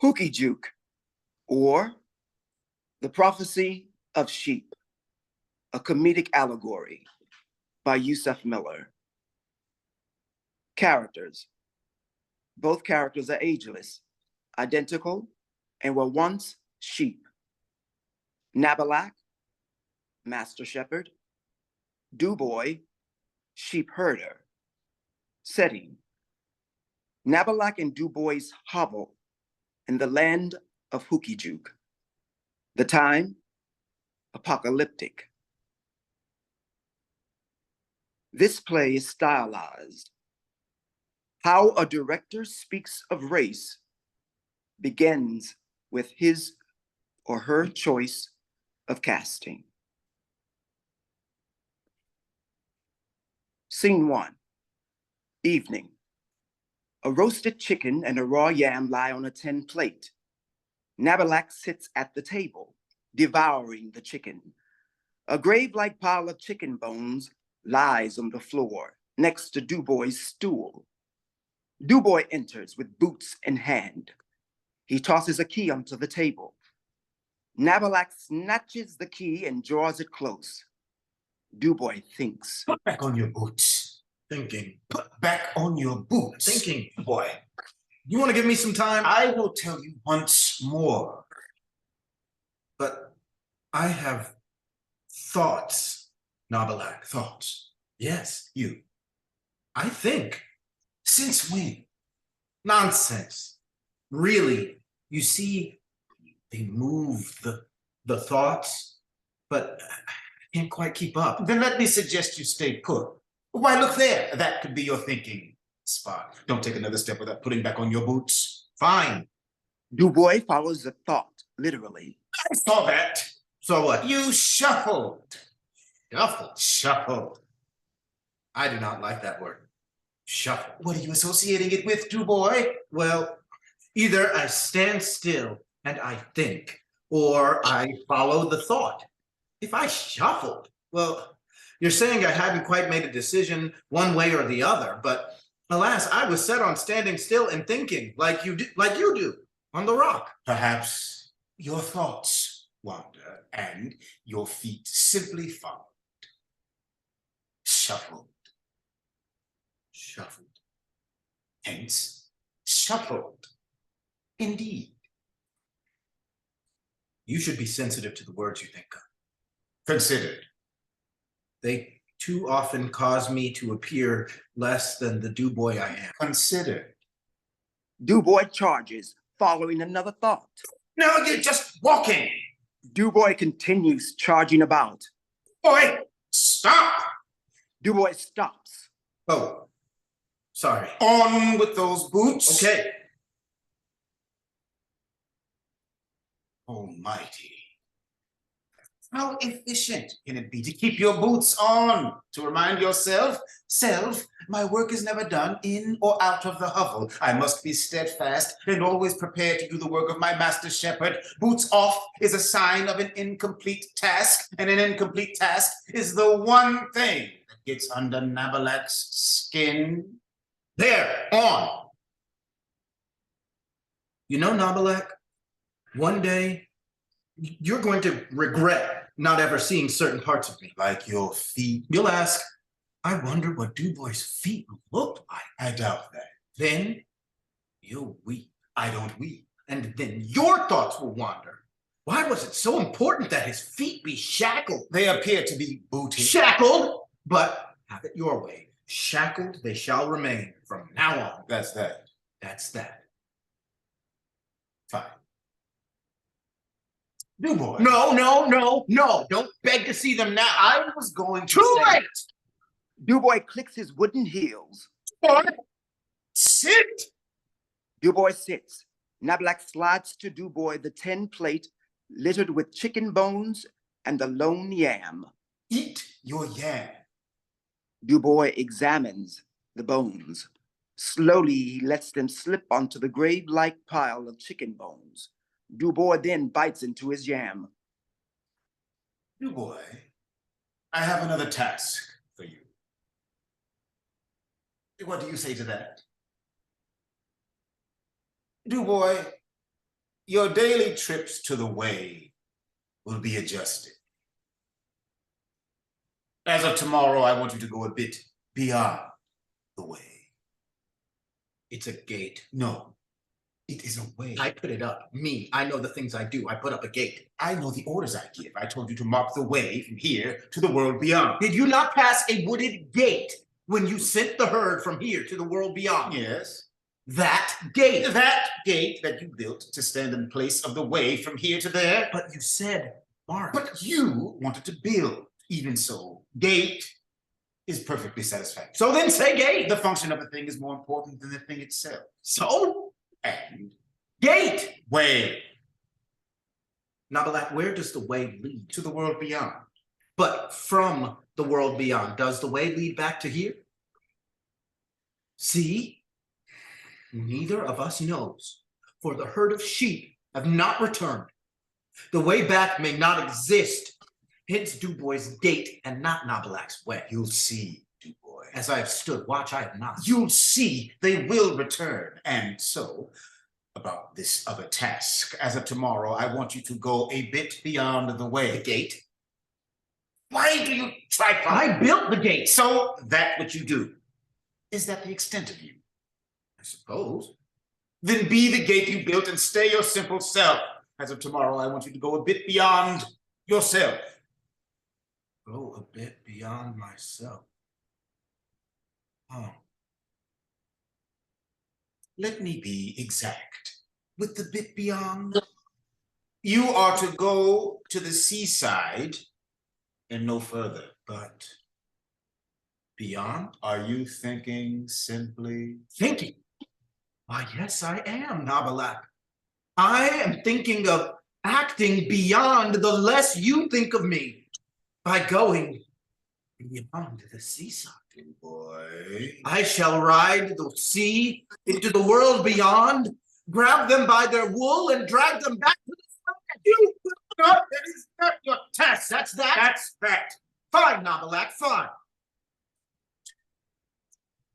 Hookyjook, or The Prophecy of Sheep, a comedic allegory by Yusef Miller. Characters. Both characters are ageless, identical, and were once sheep. Nabilac, master shepherd. Doboy, sheep herder. Setting. Nabilac and Doboy's hovel in the land of Hookyjook. The time, apocalyptic. This play is stylized. How a director speaks of race begins with his or her choice of casting. Scene 1, evening. A roasted chicken and a raw yam lie on a tin plate. Nabilac sits at the table, devouring the chicken. A grave-like pile of chicken bones lies on the floor next to Doboy's stool. Doboy enters with boots in hand. He tosses a key onto the table. Nabilac snatches the key and draws it close. Doboy thinks. Put back on your boots. Thinking. Put back on your boots. Thinking. Boy, You want to give me some time? I will tell you once more. But I have thoughts, Nabilac, thoughts. Yes, you. I think. Since when? Nonsense. Really. You see, they move the thoughts, But I can't quite keep up. then let me suggest you stay put. Why, look there. That could be your thinking spot. Don't take another step without putting back on your boots. Fine. Doboy follows the thought literally. I saw that. So what? You shuffled. Shuffle. Shuffled. I do not like that word. Shuffle. What are you associating it with, Doboy? Well, either I stand still and I think, or I follow the thought. If I shuffled, well, you're saying I hadn't quite made a decision one way or the other, but alas, I was set on standing still and thinking like you do on the rock. Perhaps your thoughts wander and your feet simply followed. Shuffled. Shuffled. Hence, shuffled. Indeed. You should be sensitive to the words you think of. Considered. They too often cause me to appear less than the Doboy I am. Considered. Doboy charges, following another thought. Now you're just walking. Doboy continues charging about. Boy, stop. Doboy stops. Oh, sorry. On with those boots. Okay. Almighty. How efficient can it be to keep your boots on? To remind yourself, self, my work is never done in or out of the hovel. I must be steadfast and always prepared to do the work of my master shepherd. Boots off is a sign of an incomplete task, and an incomplete task is the one thing that gets under Nabilac's skin. There, on. You know, Nabilac, one day you're going to regret not ever seeing certain parts of me. Like your feet. You'll ask, I wonder what Dubois' feet looked like. I doubt that. Then you'll weep. I don't weep. And then your thoughts will wander. Why was it so important that his feet be shackled? They appear to be booted. Shackled? But have it your way. Shackled they shall remain from now on. That's that. That's that. Fine. Dubois. No. Don't beg to see them now. I was going to Too say. late! Doboy clicks his wooden heels. Sit! Doboy sits. Nabilac slides to Doboy the tin plate littered with chicken bones and the lone yam. Eat your yam. Doboy examines the bones. Slowly, he lets them slip onto the grave-like pile of chicken bones. Doboy then bites into his yam. Dubois, I have another task for you. What do you say to that? Doboy, your daily trips to the way will be adjusted. As of tomorrow, I want you to go a bit beyond the way. It's a gate. No, it is a way. I put it up. Me, I know the things I do. I put up a gate. I know the orders I give. I told you to mark the way from here to the world beyond. Did you not pass a wooded gate when you sent the herd from here to the world beyond? Yes. That gate. That gate that you built to stand in place of the way from here to there. But you said mark. But you wanted to build. Even so, gate is perfectly satisfactory. So then say gate. The function of a thing is more important than the thing itself. So? And Gate. way. Nabilac, where does the way lead? To the world beyond. But from the world beyond, does the way lead back to here? See? Neither of us knows, for the herd of sheep have not returned. The way back may not exist. Hence Duboy's gate and not Nabilac's way. You'll see, Duboy. As I have stood watch, I have not. You'll see they will return. And so, about this other task, as of tomorrow, I want you to go a bit beyond the way. The gate? Why do you try? I built the gate. So that what you do. Is that the extent of you? I suppose. Then be the gate you built and stay your simple self. As of tomorrow, I want you to go a bit beyond yourself. Go a bit beyond myself. Oh. Let me be exact. With the bit beyond, you are to go to the seaside and no further. But beyond? Are you thinking simply? Thinking? Why, yes, I am, Nabilac. I am thinking of acting beyond the less you think of me by going beyond the seaside. Boy. I shall ride the sea into the world beyond, grab them by their wool and drag them back to the sun. You will not, that is not your task. That's that. That's that. Fine, Nabilac, fine.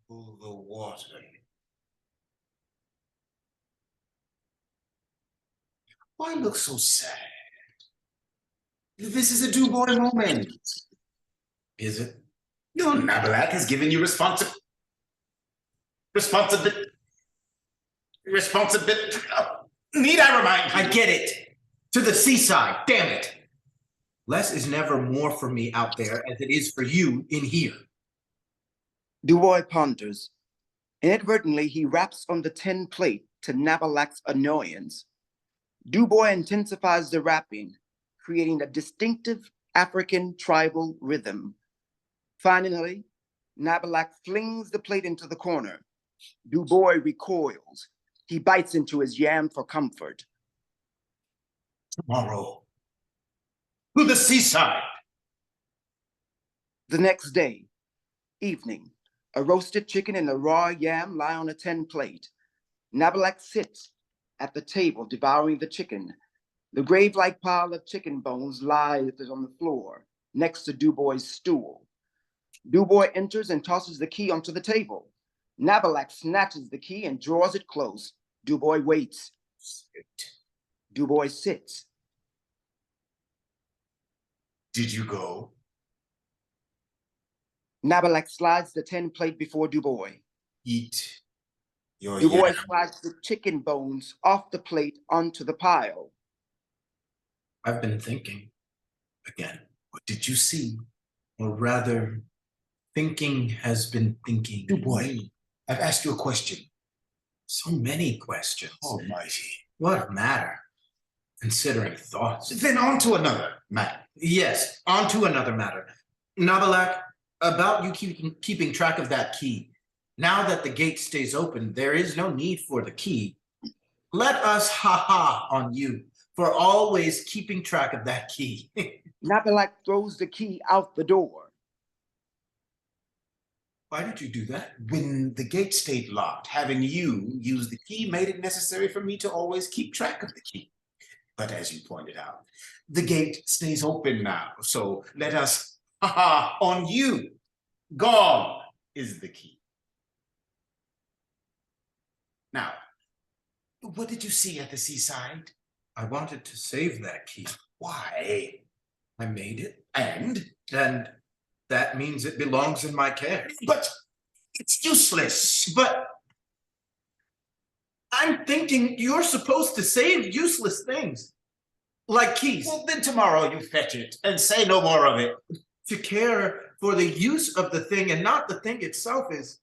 Pull the water. Why look so sad? This is a Duboy moment. Is it? No, Nabilac has given you responsibility. Need I remind you? I get it. To the seaside, damn it. Less is never more for me out there as it is for you in here. Duboy ponders. Inadvertently, he raps on the tin plate to Nabilac's annoyance. Duboy intensifies the rapping, creating a distinctive African tribal rhythm. Finally, Nabilac flings the plate into the corner. Duboy recoils. He bites into his yam for comfort. Tomorrow, to the seaside. The next day, evening, a roasted chicken and a raw yam lie on a tin plate. Nabilac sits at the table devouring the chicken. The grave-like pile of chicken bones lies on the floor next to Duboy's stool. Duboy enters and tosses the key onto the table. Nabilac snatches the key and draws it close. Duboy waits. Duboy sits. Did you go? Nabilac slides the tin plate before Duboy. Eat your Duboy yam. slides the chicken bones off the plate onto the pile. I've been thinking again. What did you see? Or rather, thinking has been thinking. Duboy, I've asked you a question. So many questions. Almighty. What a matter, considering thoughts. Then on to another matter. Yes, on to another matter. Nabilac, about you keeping track of that key. Now that the gate stays open, there is no need for the key. Let us ha-ha on you for always keeping track of that key. Nabilac throws the key out the door. Why did you do that? When the gate stayed locked, having you use the key made it necessary for me to always keep track of the key. But as you pointed out, the gate stays open now. So let us ha-ha on you. Gone is the key. Now, what did you see at the seaside? I wanted to save that key. Why? I made it, And? and that means it belongs in my care. But it's useless. But I'm thinking you're supposed to save useless things, like keys. Well, then tomorrow you fetch it and say no more of it. To care for the use of the thing and not the thing itself is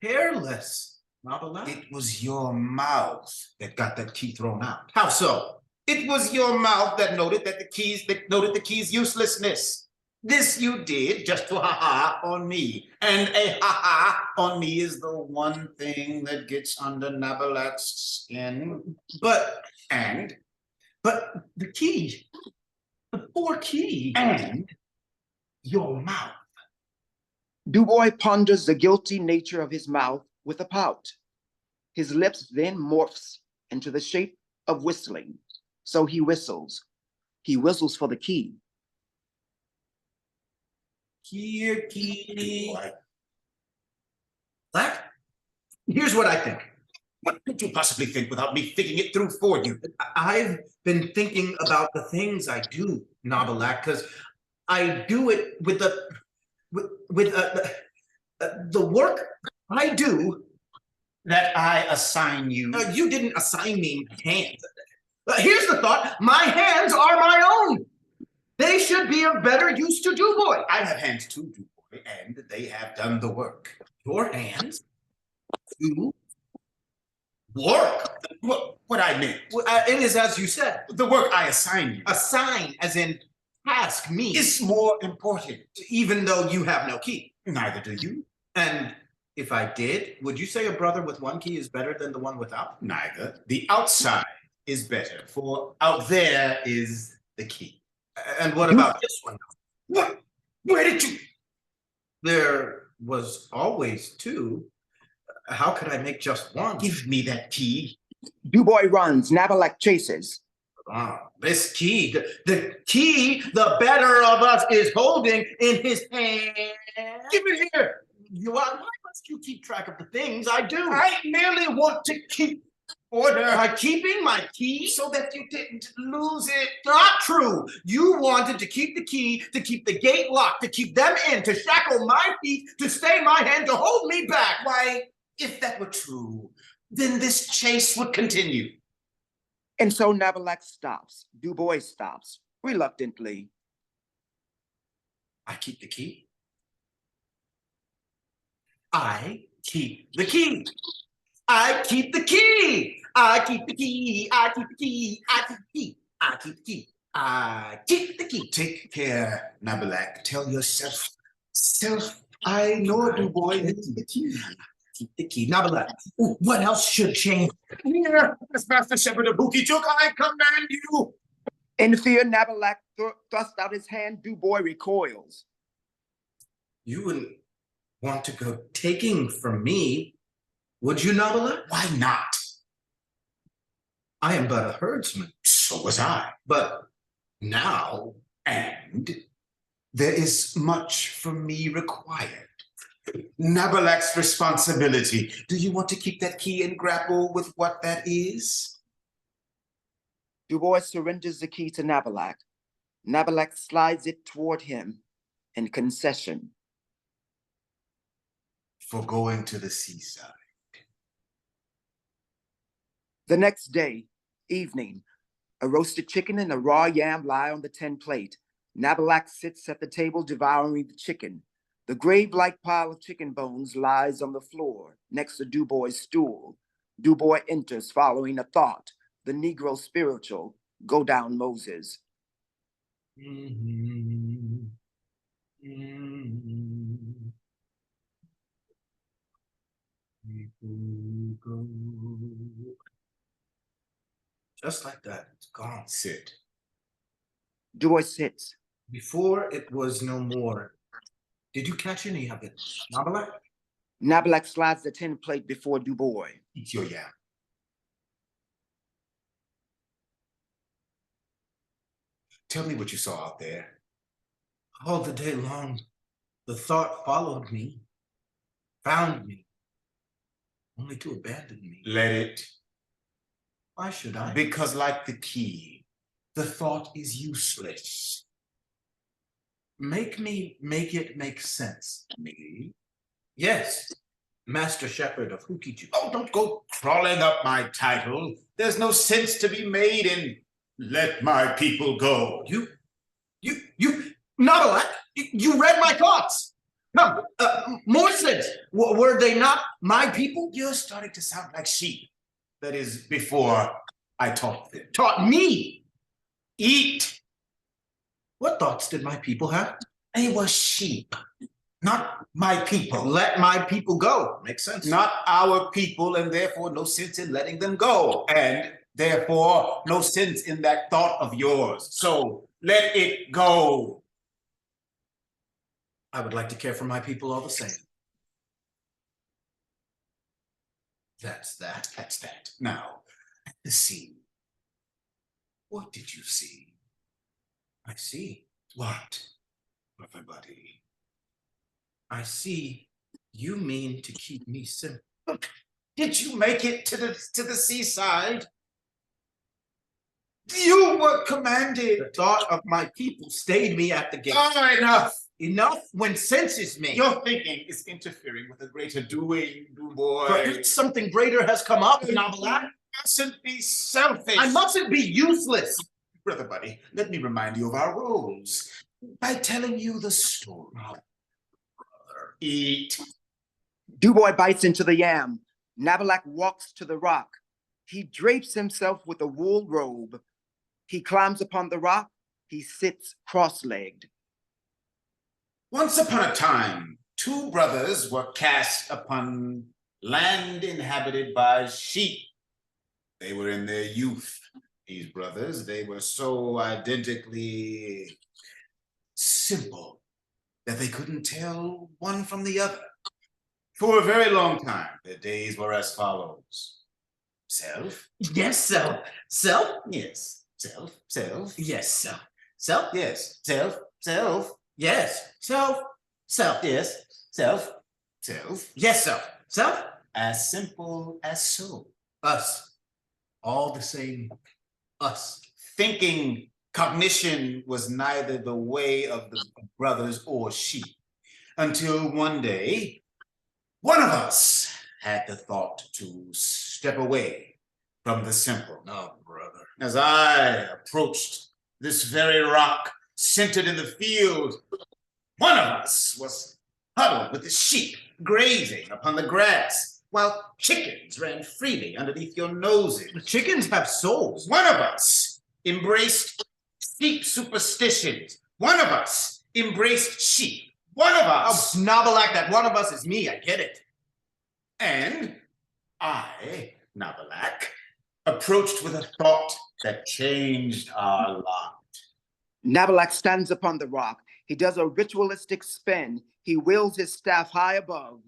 careless. Nabilac. It was your mouth that got that key thrown out. How so? It was your mouth that noted the key's uselessness. This you did just to ha-ha on me. And a ha-ha on me is the one thing that gets under Nabilac's skin. But And the key, the poor key. and your mouth. Doboy ponders the guilty nature of his mouth with a pout. His lips then morphs into the shape of whistling. So he whistles. He whistles for the key. Here, key. Boy, Black? Here's what I think. what could you possibly think without me thinking it through for you? I've been thinking about the things I do, Nabilac, because I do it with the work I do. That I assign you. You didn't assign me hands. Here's the thought: my hands are my own. They should be of better use to Doboy. I have hands too, Doboy, and they have done the work. Your hands do Work? What I meant. it is as you said. The work I assign you Assign, as in task me, is more important. even though you have no key. Neither do you. And if I did, would you say a brother with one key is better than the one without? Neither. The outside is better, for out there is the key. And what about this one? What? Where did you? There was always two. How could I make just one? Give me that key. Doboy runs. Nabilac chases. This key, the key the better of us is holding in his hand. Give it here. Why must you keep track of the things I do? I merely want to keep order By keeping my key? so that you didn't lose it. Not true. You wanted to keep the key, to keep the gate locked, to keep them in, to shackle my feet, to stay my hand, to hold me back. Why, if that were true, then this chase would continue. And so Nabilac stops. Doboy stops, reluctantly. I keep the key. I keep the key. I keep the key. I keep the key. I keep the key. I keep the key. I keep the key. I keep the key. Take care, Nabilac. Tell yourself, I know Doboy is the key. Keep the key. Nabilac, what else should change? Here, as Master Shepherd of Hookyjook, I command you. In fear, Nabilac thrusts out his hand. Doboy recoils. You wouldn't want to go taking from me, would you, Nabilac? Why not? I am but a herdsman. So was I. But now, And there is much from me required. Nabilac's responsibility. Do you want to keep that key and grapple with what that is? Doboy surrenders the key to Nabilac. Nabilac slides it toward him in concession. For going to the seaside. The next day, evening, a roasted chicken and a raw yam lie on the tin plate. Nabilac sits at the table devouring the chicken. The grave-like pile of chicken bones lies on the floor next to Doboy's stool. Doboy enters following a thought, the Negro spiritual, go down Moses. Just like that, it's gone. Sit. Doboy sits. Before it was no more. Did you catch any of it, Nabilac? Nabilac slides the tin plate before Doboy. Eat your yam. Tell me what you saw out there. All the day long, the thought followed me, found me. only to abandon me. Let it. Why should I? Because like the key, the thought is useless. Make it make sense. Me? Yes, Master Shepherd of Hookyjook. Oh, don't go crawling up my title. There's no sense to be made in let my people go. You, Nabilac, you read my thoughts. Come, more sense. Were they not my people? You're starting to sound like sheep. That is, before I taught them. Taught me. Eat. What thoughts did my people have? They were sheep, not my people. Let my people go. Makes sense. Not our people, and therefore no sense in letting them go. And therefore no sense in that thought of yours. So let it go. I would like to care for my people all the same. That's that. That's that. Now, at the scene, what did you see? I see. What, everybody? I see you mean to keep me simple. Did you make it to the seaside? You were commanded. The thought of my people stayed me at the gate. Oh, enough. Enough when sense is made. Your thinking is interfering with a greater doing, Doboy. Perhaps something greater has come up, Nabilac. You mustn't be selfish. I mustn't be useless. Brother Buddy, let me remind you of our roles by telling you the story. Brother, eat. Doboy bites into the yam. Nabilac walks to the rock. He drapes himself with a wool robe. He climbs upon the rock. He sits cross-legged. Once upon a time, two brothers were cast upon land inhabited by sheep. They were in their youth, these brothers. They were so identically simple that they couldn't tell one from the other. For a very long time, their days were as follows. Self? Yes, self. Self? Yes. Self. Self. Yes, self. Self? Yes. Self. Self. Yes. Self. Self. Yes. Self. Self. Yes, self. Self? As simple as so. Us. All the same. Us. Thinking cognition was neither the way of the brothers or sheep, until one day, one of us had the thought to step away from the simple. Oh, brother. As I approached this very rock centered in the field, one of us was huddled with the sheep grazing upon the grass, while chickens ran freely underneath your noses. The chickens have souls. One of us embraced sheep superstitions. One of us embraced sheep. One of us. Oh, Nabilac, that one of us is me. I get it. And I, Nabilac, approached with a thought that changed our lot. Nabilac stands upon the rock. He does a ritualistic spin. He wields his staff high above.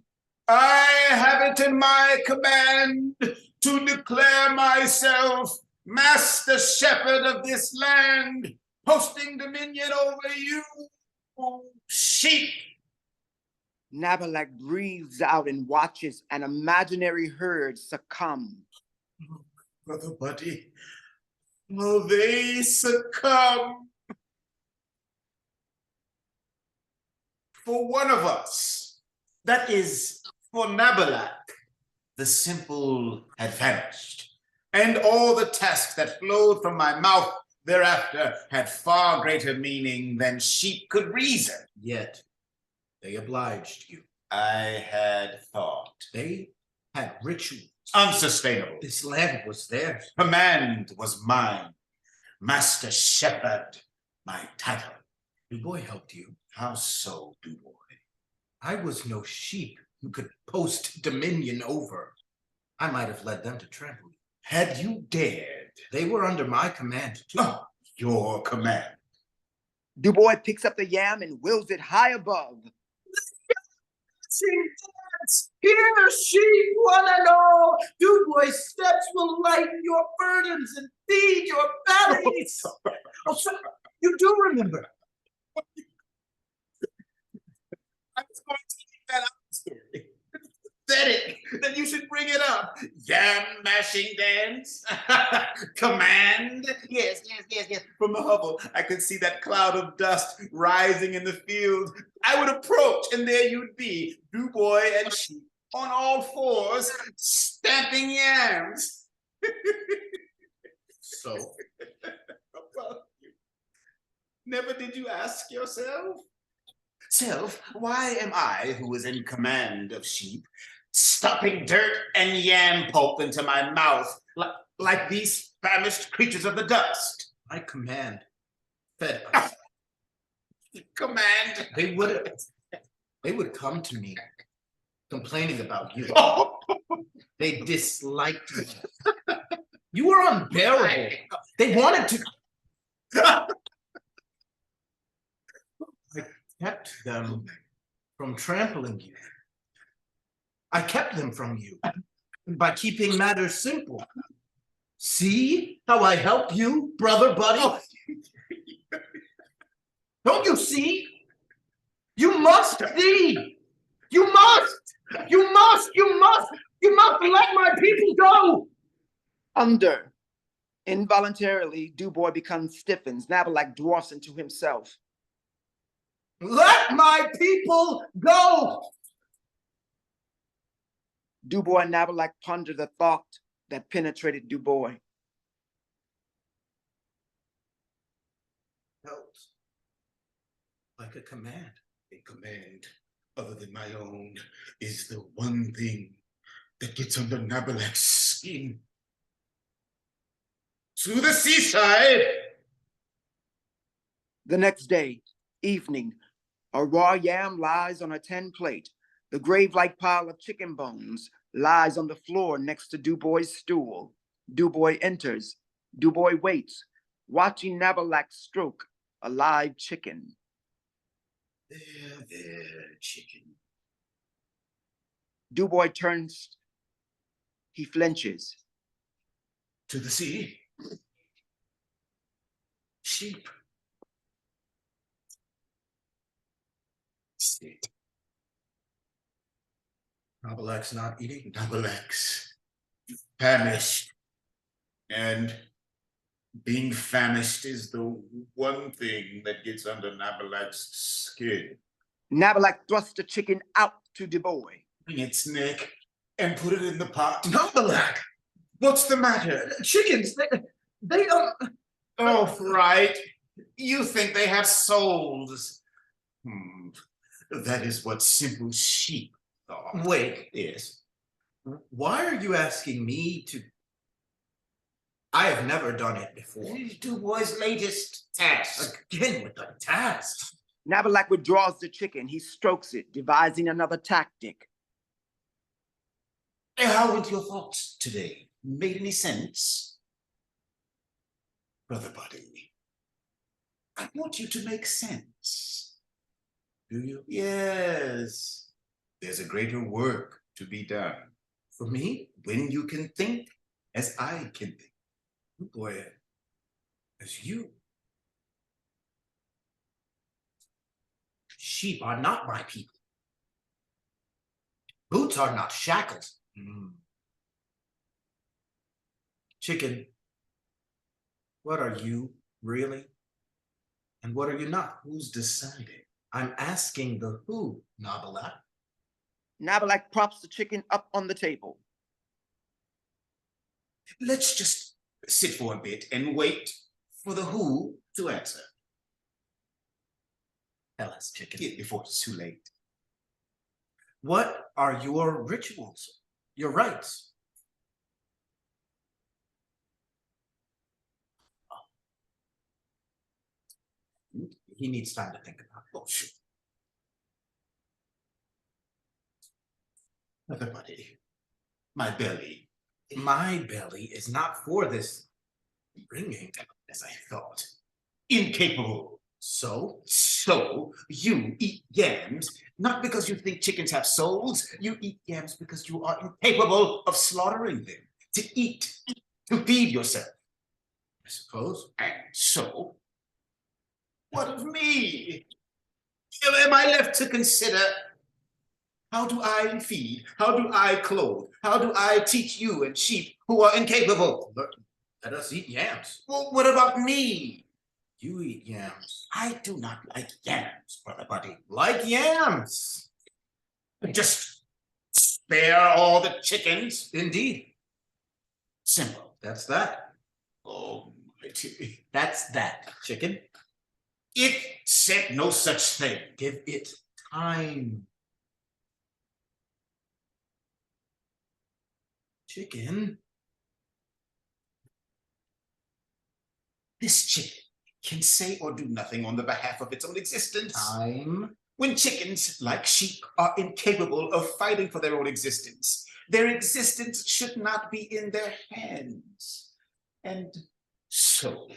I have it in my command to declare myself Master Shepherd of this land, posting dominion over you, sheep. Nabilac breathes out and watches an imaginary herd succumb. Brother Buddy, will they succumb? For one of us, that is, for Nabilac, the simple had vanished, and all the tasks that flowed from my mouth thereafter had far greater meaning than sheep could reason. Yet, they obliged you. I had thought. They had rituals. Unsustainable. This land was theirs. Command was mine. Master Shepherd, my title. Doboy helped you. How so, Doboy? I was no sheep who could post dominion over. I might have led them to trample you. Had you dared? They were under my command, too. Oh, your command. Doboy picks up the yam and wields it high above. Hear, sheep, one and all. Doboy's steps will lighten your burdens and feed your bellies. Oh, so you do remember. I was going to leave that out story. pathetic that you should bring it up. Yam mashing dance? Command? Yes. From the hovel, I could see that cloud of dust rising in the field. I would approach, and there you'd be, Doboy and Sheep, on all fours, stamping yams. So, Never did you ask yourself? Self, why am I, who is in command of sheep, stuffing dirt and yam pulp into my mouth like these famished creatures of the dust? I command fed us. Command? They would come to me complaining about you. They disliked you. You were unbearable. They wanted to. I kept them from trampling you. I kept them from you by keeping matters simple. See how I help you, brother buddy? Oh. Don't you see? You must see. You must let my people go. Involuntarily, Doboy becomes stiffens. Nabilac dwarfs into himself. Let my people go. Doboy and Nabilac ponder the thought that penetrated Doboy. Felt like a command. A command other than my own is the one thing that gets under Nabilac's skin. To the seaside! The next day, evening, a raw yam lies on a tin plate. The grave-like pile of chicken bones lies on the floor next to Doboy's stool. Doboy enters. Doboy waits, watching Nabilac stroke a live chicken. There, chicken. Doboy turns. He flinches. To the sea. Sheep. Sit. Nabilac's not eating. Nabilac's famished. And being famished is the one thing that gets under Nabilac's skin. Nabilac thrusts the chicken out to Doboy. Bring its neck and put it in the pot. Nabilac, What's the matter? chickens, they don't. Oh, right. You think they have souls. That is what simple sheep thought. Wait, Yes. why are you asking me to? I have never done it before. Dubois' latest task. Again with the task. Nabilac withdraws the chicken. He strokes it, devising another tactic. How went your thoughts today? Made any sense? Brother buddy, I want you to make sense. Do you? Yes. There's a greater work to be done. For me? When you can think as I can think. Boy, as you. Sheep are not my people. Boots are not shackles. Chicken, what are you really? And what are you not? Who's deciding? I'm asking the who, Nabilac. Nabilac props the chicken up on the table. Let's just sit for a bit and wait for the who to answer. Tell us, chicken. Yeah, before it's too late. What are your rituals? Your rites? He needs time to think about it. Oh, sure. Everybody, my belly. My belly is not for this ringing. As I thought. Incapable. So? So you eat yams, not because you think chickens have souls. You eat yams because you are incapable of slaughtering them. To eat, to feed yourself. I suppose. And so, what of me? Am I left to consider How do I feed? How do I clothe? How do I teach you and sheep who are incapable? Let us eat yams. Well, what about me? You eat yams. I do not like yams, brother buddy. Like yams. Just spare all the chickens. Indeed. Simple. That's that. Almighty. That's that. Chicken. It said no such thing. Give it time. Chicken. This chicken can say or do nothing on the behalf of its own existence. Time. When chickens, like sheep, are incapable of fighting for their own existence, their existence should not be in their hands. And so...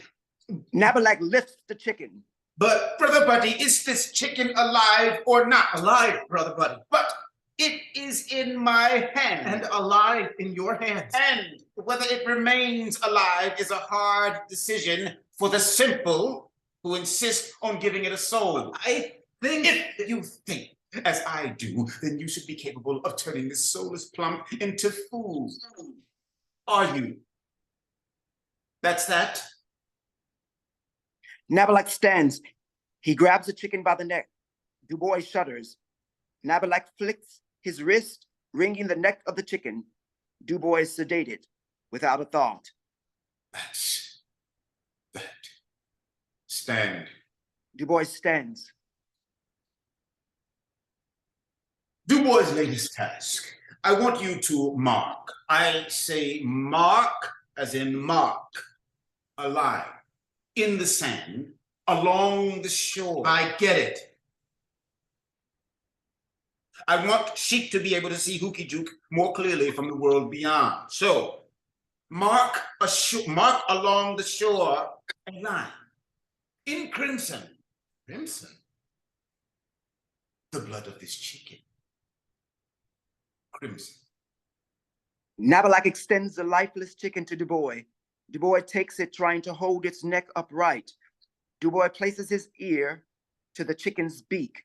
Nabilac lifts the chicken. But, Brother Buddy, is this chicken alive or not? Alive, Brother Buddy. But it is in my hand. And alive in your hands. And whether it remains alive is a hard decision for the simple who insist on giving it a soul. If you think as I do, then you should be capable of turning this soulless plump into food. Are you? That's that? Nabilac stands. He grabs the chicken by the neck. Doboy shudders. Nabilac flicks his wrist, wringing the neck of the chicken. Doboy is sedated, without a thought. That. Stand. Doboy stands. Dubois' latest task. I want you to mark. I say mark as in mark. A line. In the sand. Along the shore. I get it. I want sheep to be able to see Hookyjook more clearly from the world beyond. So, mark along the shore a line. In crimson. Crimson. The blood of this chicken. Crimson. Nabilac extends the lifeless chicken to Doboy. Doboy takes it, trying to hold its neck upright. Doboy places his ear to the chicken's beak.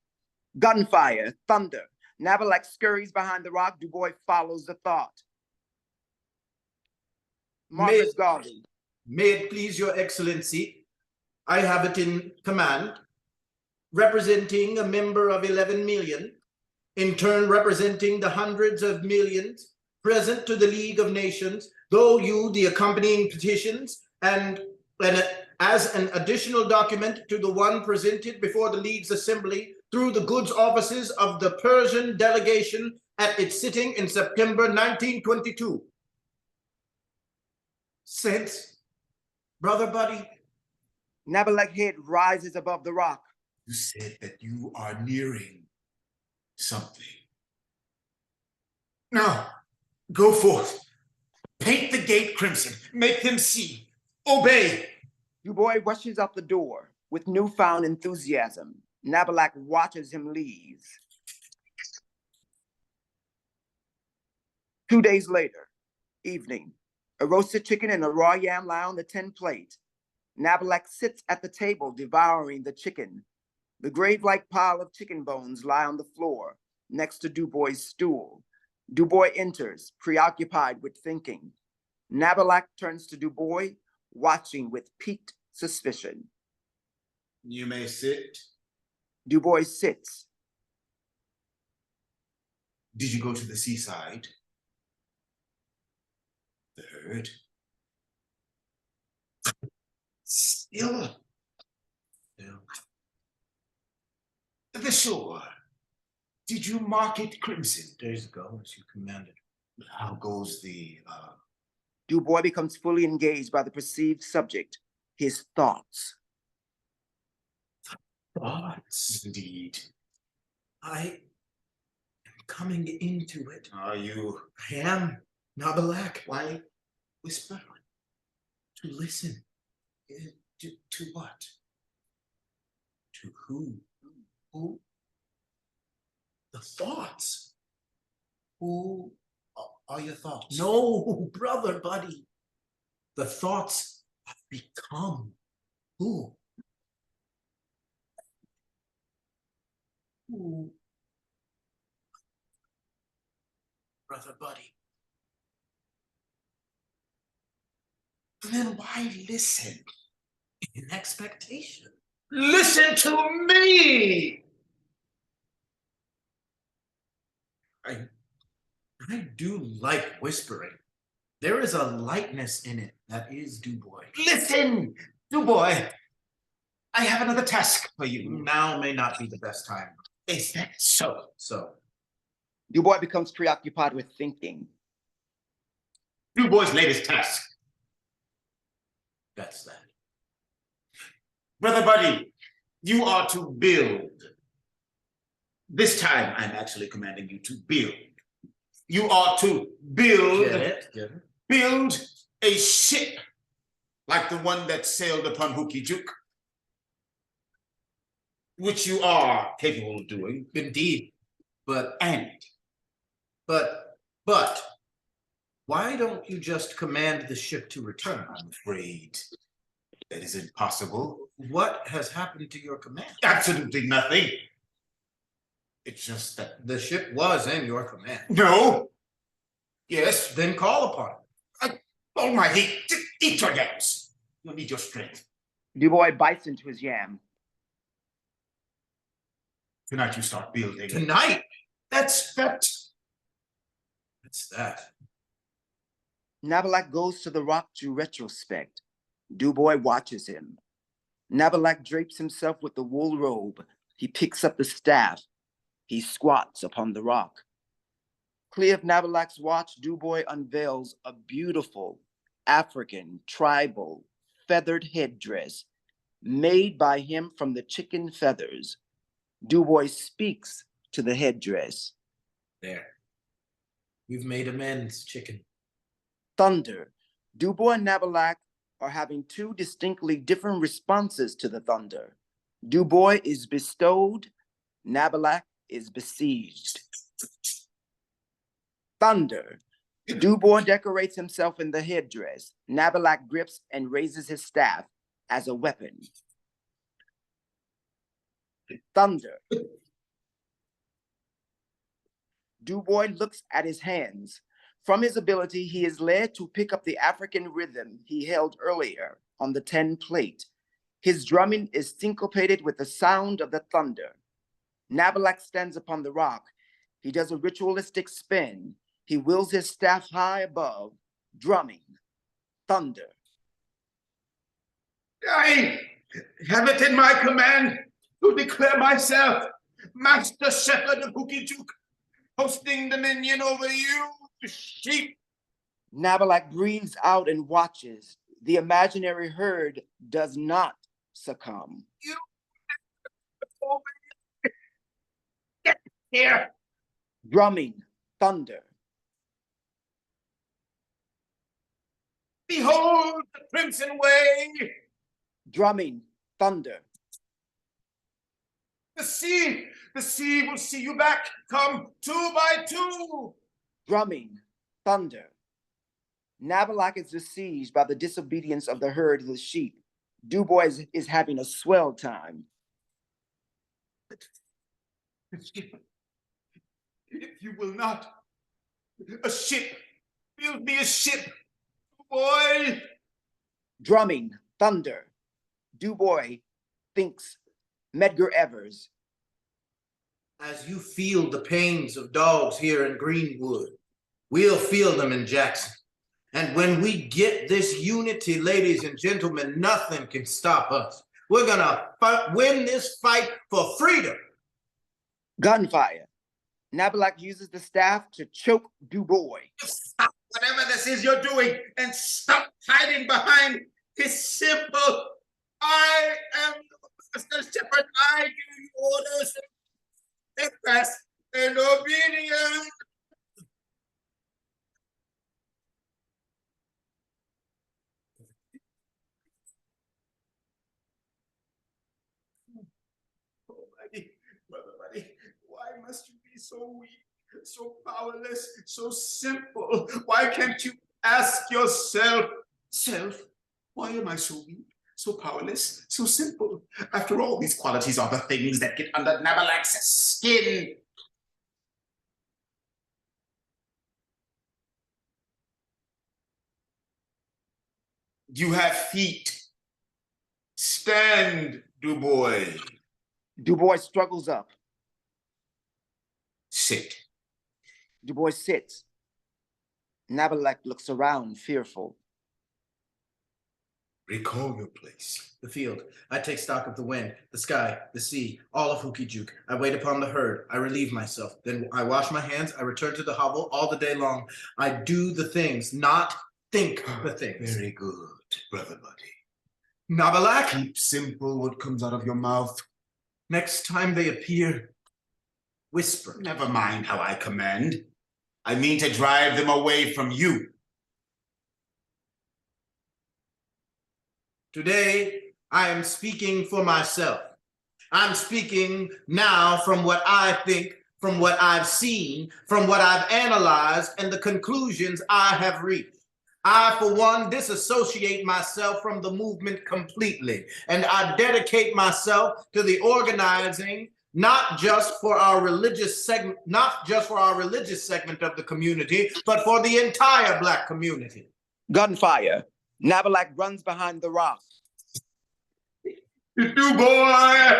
Gunfire, thunder. Nabilac scurries behind the rock. Doboy follows the thought. Marcus Garvey. May it please your excellency, I have it in command, representing a member of 11 million, in turn representing the hundreds of millions present to the League of Nations, though you the accompanying petitions, and as an additional document to the one presented before the League's assembly through the goods offices of the Persian delegation at its sitting in September 1922. Since, Brother Buddy. Nabilac's head rises above the rock. You said that you are nearing something. Now, go forth. Paint the gate crimson. Make them see. Obey. Doboy rushes out the door with newfound enthusiasm. Nabilac watches him leave. 2 days later, evening. A roasted chicken and a raw yam lie on the tin plate. Nabilac sits at the table devouring the chicken. The grave-like pile of chicken bones lie on the floor next to Doboy's stool. Doboy enters, preoccupied with thinking. Nabilac turns to Doboy, watching with piqued suspicion. You may sit. Doboy sits. Did you go to the seaside? The herd? Still. The shore. Did you mark it crimson? Days ago, as you commanded. How goes the Doboy becomes fully engaged by the perceived subject, his thoughts. Thoughts? Indeed. I am coming into it. Are you? I am, Nabilac. Why whisper? To listen. To what? To who? Who? The thoughts. Who are your thoughts? No, Brother Buddy. The thoughts have become. Who? Who? Brother Buddy. Then why listen in expectation? Listen to me! I do like whispering. There is a lightness in it that is Doboy. Listen, Doboy. I have another task for you. Now may not be the best time. Is that so? So, Dubois becomes preoccupied with thinking. Doboy's latest task. that's that. Brother Buddy, you are to build. This time, I'm actually commanding you to build. You are to build. Get it? Get it? Build a ship like the one that sailed upon Hookyjook, which you are capable of doing. Indeed. But why don't you just command the ship to return? I'm afraid that is impossible. What has happened to your command? Absolutely nothing. It's just that. The ship was in your command. No. Yes. Then call upon it. Almighty, eat your yams. You'll need your strength. Dubois bites into his yam. Tonight you start building. Tonight? That's that. That's that. Nabilac goes to the rock to retrospect. Dubois watches him. Nabilac drapes himself with the wool robe. He picks up the staff. He squats upon the rock. Clear of Nabilac's watch, Dubois unveils a beautiful African tribal feathered headdress made by him from the chicken feathers. Dubois speaks to the headdress. There. You've made amends, chicken. Thunder. Dubois and Nabilac are having two distinctly different responses to the thunder. Dubois is bestowed, Nabilac is besieged. Thunder. Dubois decorates himself in the headdress. Nabilac grips and raises his staff as a weapon. Thunder. Dubois looks at his hands. From his ability, he is led to pick up the African rhythm he held earlier on the 10 plate. His drumming is syncopated with the sound of the thunder. Nabilac stands upon the rock. He does a ritualistic spin. He wheels his staff high above, drumming. Thunder. I have it in my command to declare myself Master Shepherd of Hookyjook, hosting dominion over you, sheep. Nabilac breathes out and watches. The imaginary herd does not succumb. You get here. Drumming. Thunder. Behold the crimson way. Drumming. Thunder. The sea will see you back. Come 2 by 2. Drumming. Thunder. Nabilac is besieged by the disobedience of the herd of the sheep. Dubois is having a swell time. If you will not, a ship, build me a ship, boy. Drumming. Thunder. Dubois thinks Medgar Evers. As you feel the pains of dogs here in Greenwood, we'll feel them in Jackson. And when we get this unity, ladies and gentlemen, nothing can stop us. We're gonna win this fight for freedom. Gunfire. Nabilac uses the staff to choke Dubois. Stop whatever this is you're doing and stop hiding behind this symbol. I am the Master Shepherd. I give you orders, steadfast and obedient. Brother Buddy, why must you be so weak, so powerless, so simple? Why can't you ask yourself, why am I so weak, so powerless, so simple? After all, these qualities are the things that get under Nabilac's skin. You have feet. Stand, Duboy. Duboy struggles up. Sit. Duboy sits. Nabilac looks around, fearful. Recall your place. The field. I take stock of the wind, the sky, the sea, all of Hookyjook. I wait upon the herd. I relieve myself. Then I wash my hands. I return to the hovel all the day long. I do the things, not think the things. Very good, brother buddy. Nabilac, Keep simple what comes out of your mouth. next time they appear, whisper. Never mind how I command. I mean to drive them away from you. Today, I am speaking for myself. I'm speaking now from what I think, from what I've seen, from what I've analyzed, and the conclusions I have reached. I, for one, disassociate myself from the movement completely, and I dedicate myself to the organizing, not just for our religious segment, of the community, but for the entire Black community. Gunfire. Nabilac runs behind the rock. Duboy!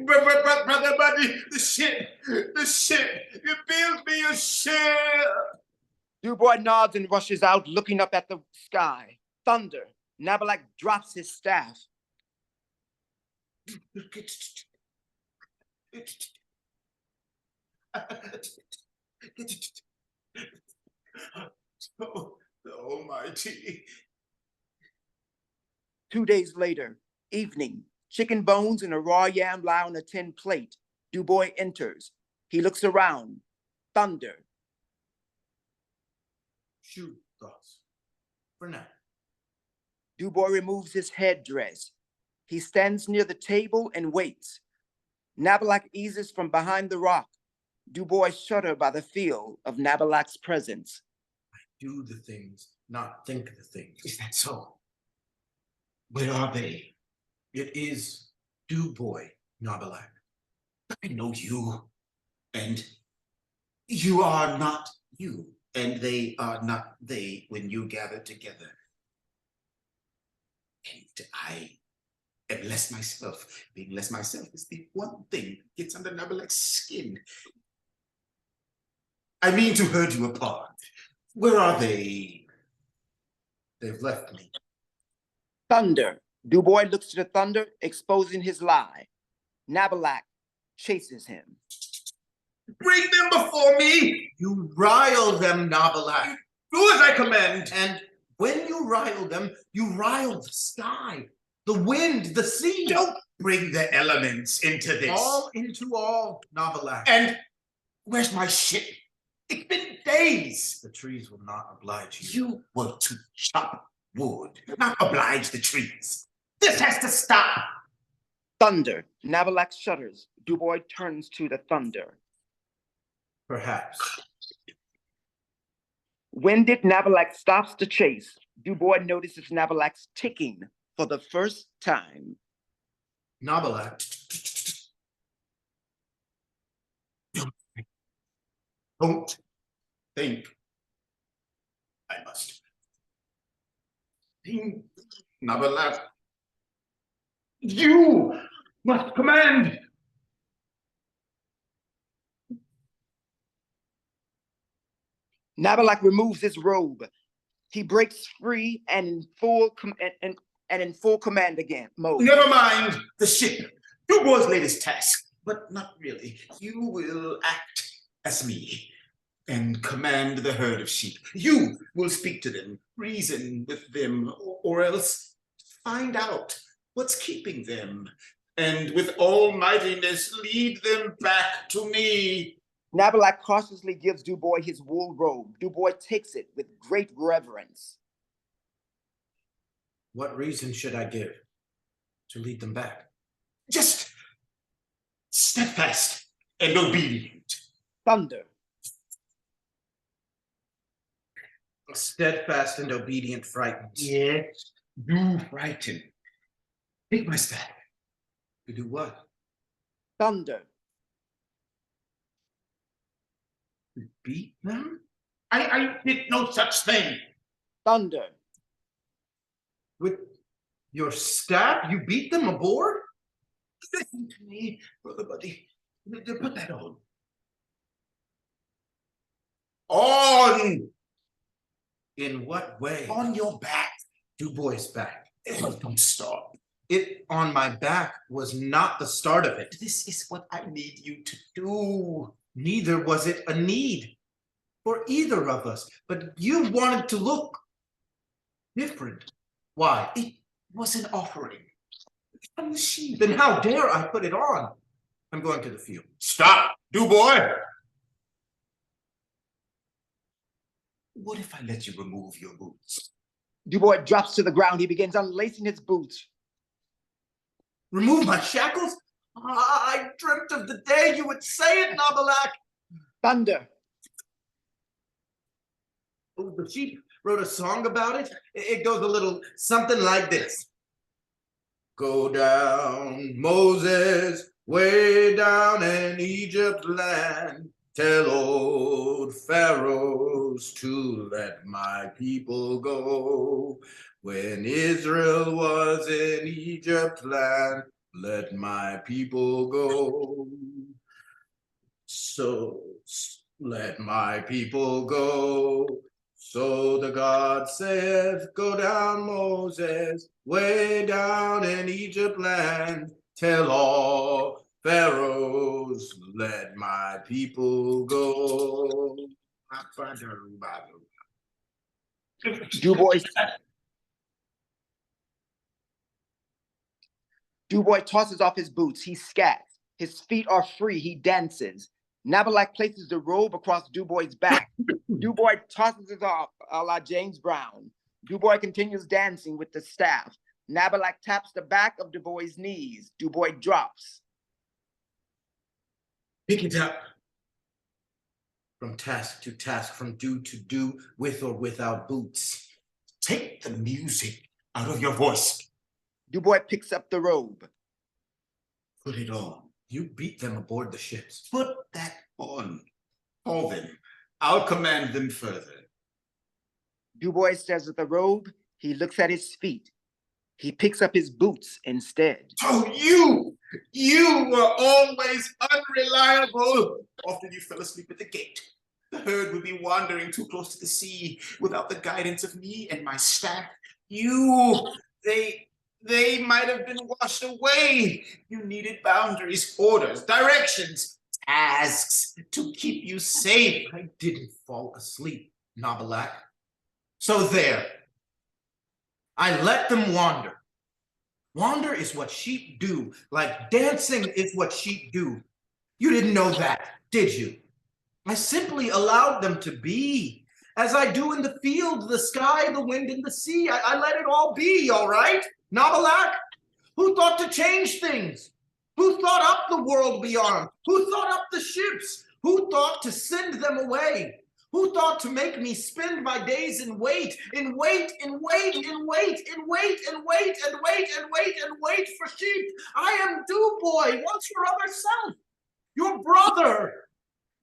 Brother buddy, the ship, you build me a ship. Duboy nods and rushes out, looking up at the sky. Thunder. Nabilac drops his staff. Oh, the Almighty. 2 days later, evening. Chicken bones and a raw yam lie on a tin plate. Duboy enters. He looks around. Thunder. Shoot thoughts. For now. Duboy removes his headdress. He stands near the table and waits. Nabilac eases from behind the rock. Duboy shudder by the feel of Nabilac's presence. Do the things, not think the things. Is that so? Where are they? It is Duboy, Nabilac. I know you, and you are not you, and they are not they when you gather together. And I am less myself. Being less myself is the one thing that gets under Nabilac's skin. I mean to herd you apart. Where are they? They've left me. Thunder. Duboy looks to the thunder, exposing his lie. Nabilac chases him. Bring them before me! You rile them, Nabilac. Do as I command! And when you rile them, you rile the sky, the wind, the sea. Don't bring the elements into this. All into all, Nabilac. And where's my ship? It's been days. The trees will not oblige you. You were to chop wood, not oblige the trees. This has to stop. Thunder. Nabilac shudders. Duboy turns to the thunder. Perhaps. When Nabilac stops the chase, Duboy notices Nabilac's ticking for the first time. Nabilac. Don't think. I must. Think, Nabilac. You must command. Nabilac removes his robe. He breaks free and in full command again mode. Never mind the ship. Duboy's latest task, but not really. You will act as me and command the herd of sheep. You will speak to them, reason with them, or else find out what's keeping them, and with almightiness lead them back to me. Nabilac cautiously gives Duboy his wool robe. Duboy takes it with great reverence. What reason should I give to lead them back? Just steadfast and obedient. Thunder. Steadfast and obedient frightens. Yes, do frighten. Take my staff. To do what? Thunder. To beat them? I did no such thing. Thunder. With your staff, you beat them aboard? Listen to me, brother buddy. Put that on. On! In what way? On your back. Dubois' back. Don't stop. It on my back was not the start of it. This is what I need you to do. Neither was it a need for either of us, but you wanted to look different. Why? It was an offering from the sheep. Then how dare I put it on? I'm going to the field. Stop, Duboy! What if I let you remove your boots? Dubois drops to the ground. He begins unlacing his boots. Remove my shackles? I dreamt of the day you would say it, Nabilac. Thunder. Oh, the sheep wrote a song about it. It goes a little something like this. Go down, Moses, way down in Egypt land. Tell old pharaohs to let my people go. When Israel was in Egypt land, let my people go. So let my people go. So the God saith, go down, Moses, way down in Egypt land. Tell all pharaohs, let my people go. Dubois tosses off his boots. He scats. His feet are free. He dances. Nabilac places the robe across Dubois' back. Dubois tosses it off, a la James Brown. Dubois continues dancing with the staff. Nabilac taps the back of Dubois' knees. Dubois drops. Pick it up. From task to task, from do to do, with or without boots. Take the music out of your voice. Dubois picks up the robe. Put it on. You beat them aboard the ships. Put that on. Call them. I'll command them further. Dubois stares at the robe. He looks at his feet. He picks up his boots instead. Oh, you were always unreliable. Often you fell asleep at the gate. The herd would be wandering too close to the sea without the guidance of me and my staff. They might have been washed away. You needed boundaries, orders, directions, tasks to keep you safe. I didn't fall asleep, Nabilac. So there. I let them wander. Wander is what sheep do, like dancing is what sheep do. You didn't know that, did you? I simply allowed them to be, as I do in the field, the sky, the wind, and the sea. I let it all be, all right? Nabilac? Who thought to change things? Who thought up the world beyond? Who thought up the ships? Who thought to send them away? Who thought to make me spend my days in wait, in wait, in wait, in wait, in wait, and wait, and wait, and wait, and wait for sheep? I am Dubois, once your other self, your brother.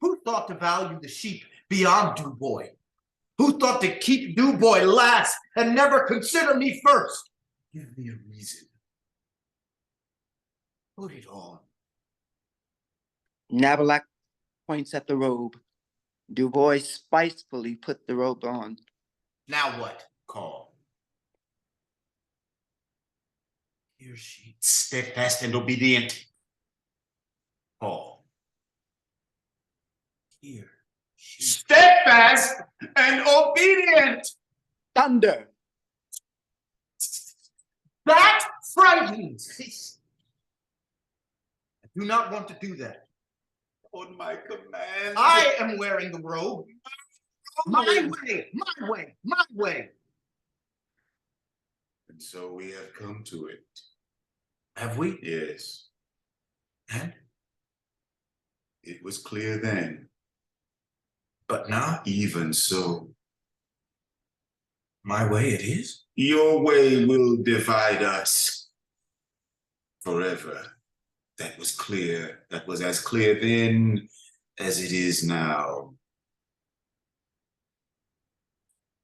Who thought to value the sheep beyond Dubois? Who thought to keep Dubois last and never consider me first? Give me a reason. Put it on. Nabilac points at the robe. Dubois spitefully put the robe on. Now what? Call. Here she, steadfast and obedient. Call. Here she, steadfast and obedient. Thunder. That frightens. I do not want to do that. On my command. I am wearing the robe. My way, my way, my way. And so we have come to it. Have we? Yes. And? It was clear then. But now? Even so. My way it is? Your way will divide us forever. That was clear. That was as clear then as it is now.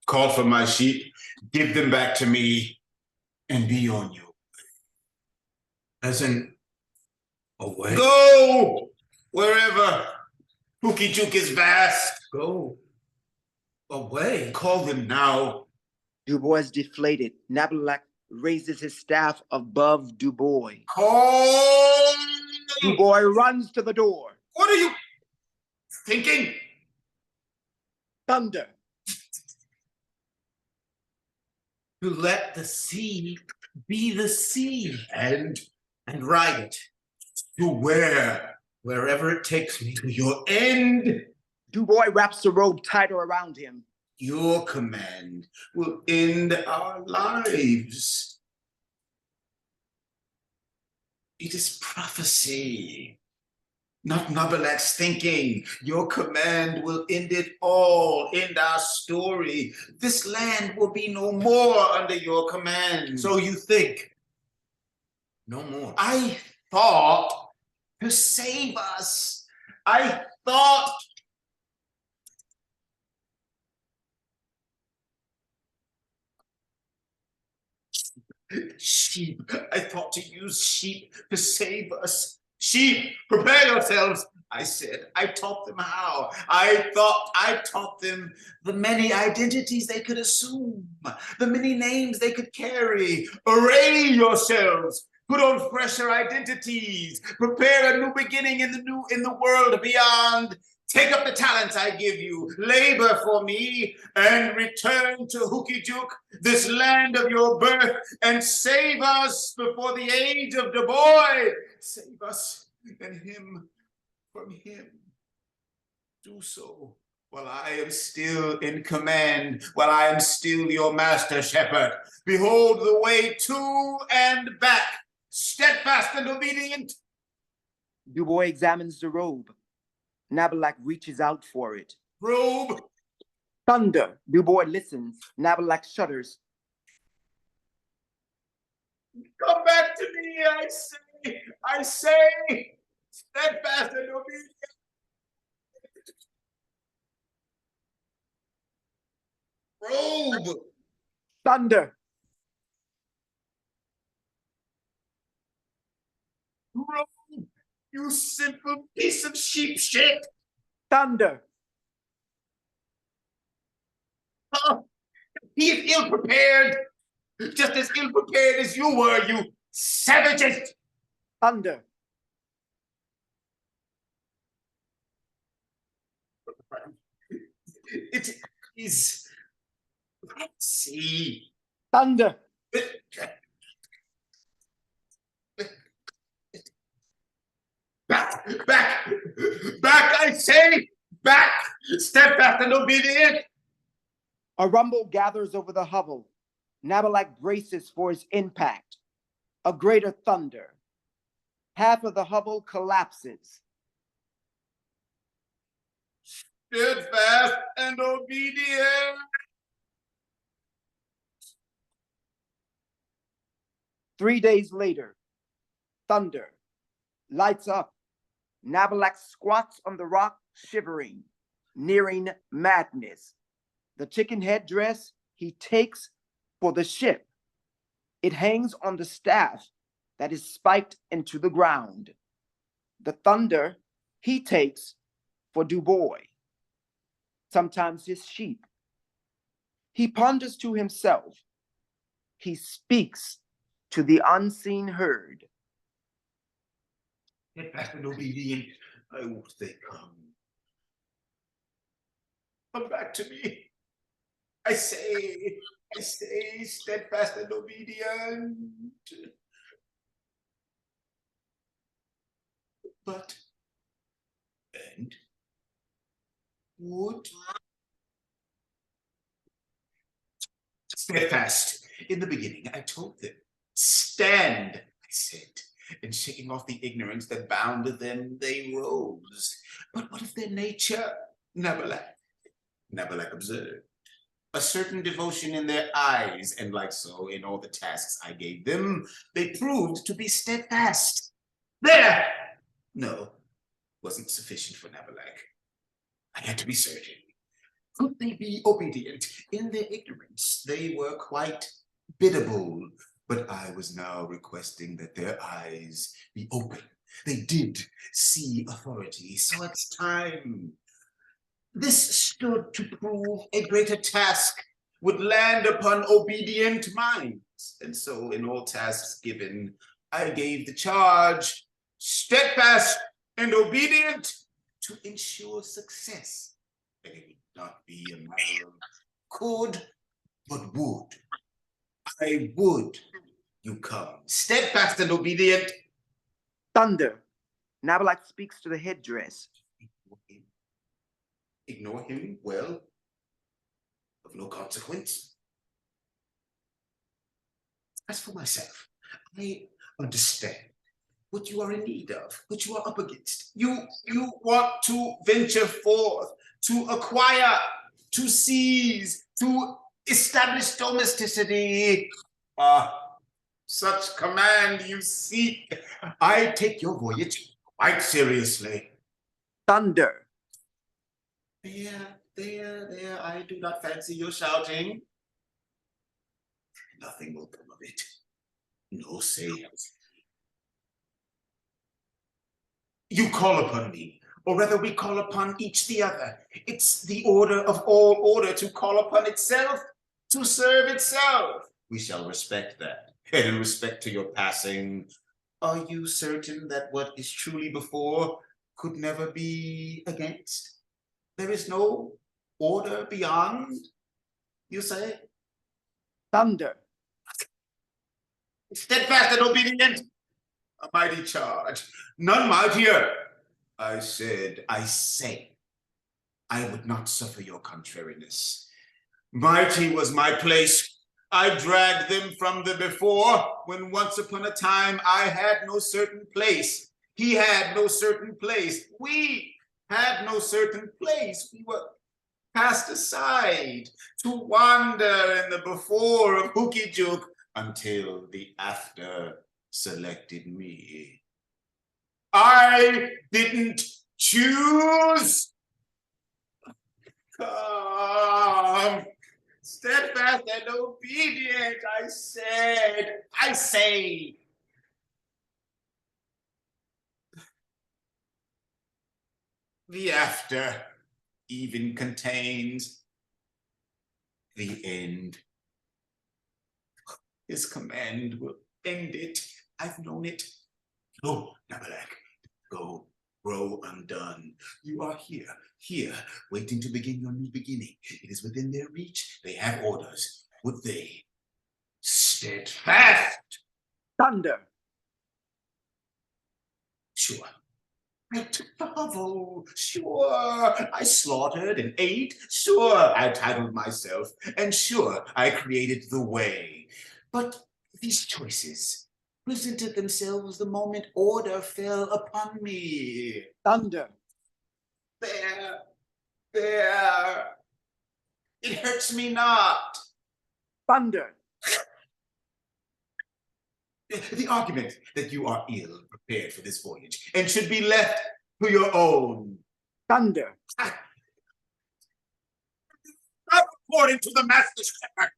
Call for my sheep. Give them back to me. and be on your As in, away? go wherever. Hookyjook is vast. Go away. Call them now. Dubois is deflated. Nabilac raises his staff above Dubois. Call. Dubois runs to the door. What are you thinking? Thunder. To let the sea be the sea And ride it to where? wherever it takes me. To your end. Dubois wraps the robe tighter around him. Your command will end our lives. It is prophecy, not Nabilac's thinking. Your command will end it all, end our story. This land will be no more under your command. So you think? No more. I thought to save us. I thought. Sheep. I thought to use sheep to save us. Sheep, prepare yourselves. I said, I taught them how. I thought I taught them the many identities they could assume, the many names they could carry. Array yourselves. Put on fresher identities. Prepare a new beginning in the world beyond. Take up the talents I give you, labor for me, and return to Hookyjook, this land of your birth, and save us before the age of Doboy. Save us and him from him. Do so while I am still in command, while I am still your master shepherd. Behold the way to and back, steadfast and obedient. Dubois examines the robe. Nabilac reaches out for it. Robe. Thunder. Dubois listens. Nabilac shudders. Come back to me, I say, steadfast and obedient. Robe. Thunder. Robe, you simple piece of sheep shit. Thunder. Oh, he is ill prepared, just as ill prepared as you were, you savages. Thunder. It is. Let's see. Thunder. Back, I say, back, steadfast and obedient. A rumble gathers over the hovel. Nabilac braces for his impact. A greater thunder. Half of the hovel collapses. Steadfast and obedient. 3 days later, thunder lights up. Nabilac squats on the rock, shivering, nearing madness. The chicken headdress he takes for the ship. It hangs on the staff that is spiked into the ground. The thunder he takes for Dubois, sometimes his sheep. He ponders to himself. He speaks to the unseen herd. Steadfast and obedient, I wish they come. Come back to me. I say, steadfast and obedient. But, and would steadfast. In the beginning, I told them, stand, I said, and shaking off the ignorance that bound them, they rose. But what of their nature? Nabilac observed. A certain devotion in their eyes, and like so, in all the tasks I gave them, they proved to be steadfast. There! No, wasn't sufficient for Nabilac. I had to be certain. Could they be obedient? In their ignorance, they were quite biddable. But I was now requesting that their eyes be open. They did see authority, so it's time. This stood to prove a greater task would land upon obedient minds. And so in all tasks given, I gave the charge, steadfast and obedient, to ensure success. And it would not be a matter of could, but would. I would you come, steadfast and obedient. Thunder. Nabilac speaks to the headdress. Ignore him, well, of no consequence. As for myself, I understand what you are in need of, what you are up against. You want to venture forth, to acquire, to seize, to establish domesticity. Such command you seek. I take your voyage quite seriously. Thunder. There, I do not fancy your shouting. Nothing will come of it. No sales. You call upon me, or rather we call upon each the other. It's the order of all order to call upon itself, to serve itself. We shall respect that. And in respect to your passing, are you certain that what is truly before could never be against? There is no order beyond, you say? Thunder. Steadfast and obedient, a mighty charge, none mightier. I say, I would not suffer your contrariness. Mighty was my place. I dragged them from the before, when once upon a time I had no certain place. He had no certain place. We had no certain place. We were cast aside to wander in the before of Hookyjook until the after selected me. I didn't choose. Come, steadfast and obedient, I say. The after even contains the end. His command will end it. I've known it. Go, Nabilac. Go, grow undone. You are here, waiting to begin your new beginning. It is within their reach. They have orders. Would they? Steadfast. Thunder. Sure. I took the hovel, sure. I slaughtered and ate, sure. I titled myself, and sure, I created the way. But these choices presented themselves the moment order fell upon me. Thunder. There. It hurts me not. Thunder. The argument that you are ill prepared for this voyage and should be left to your own. Thunder. Not according to the master's shepherd.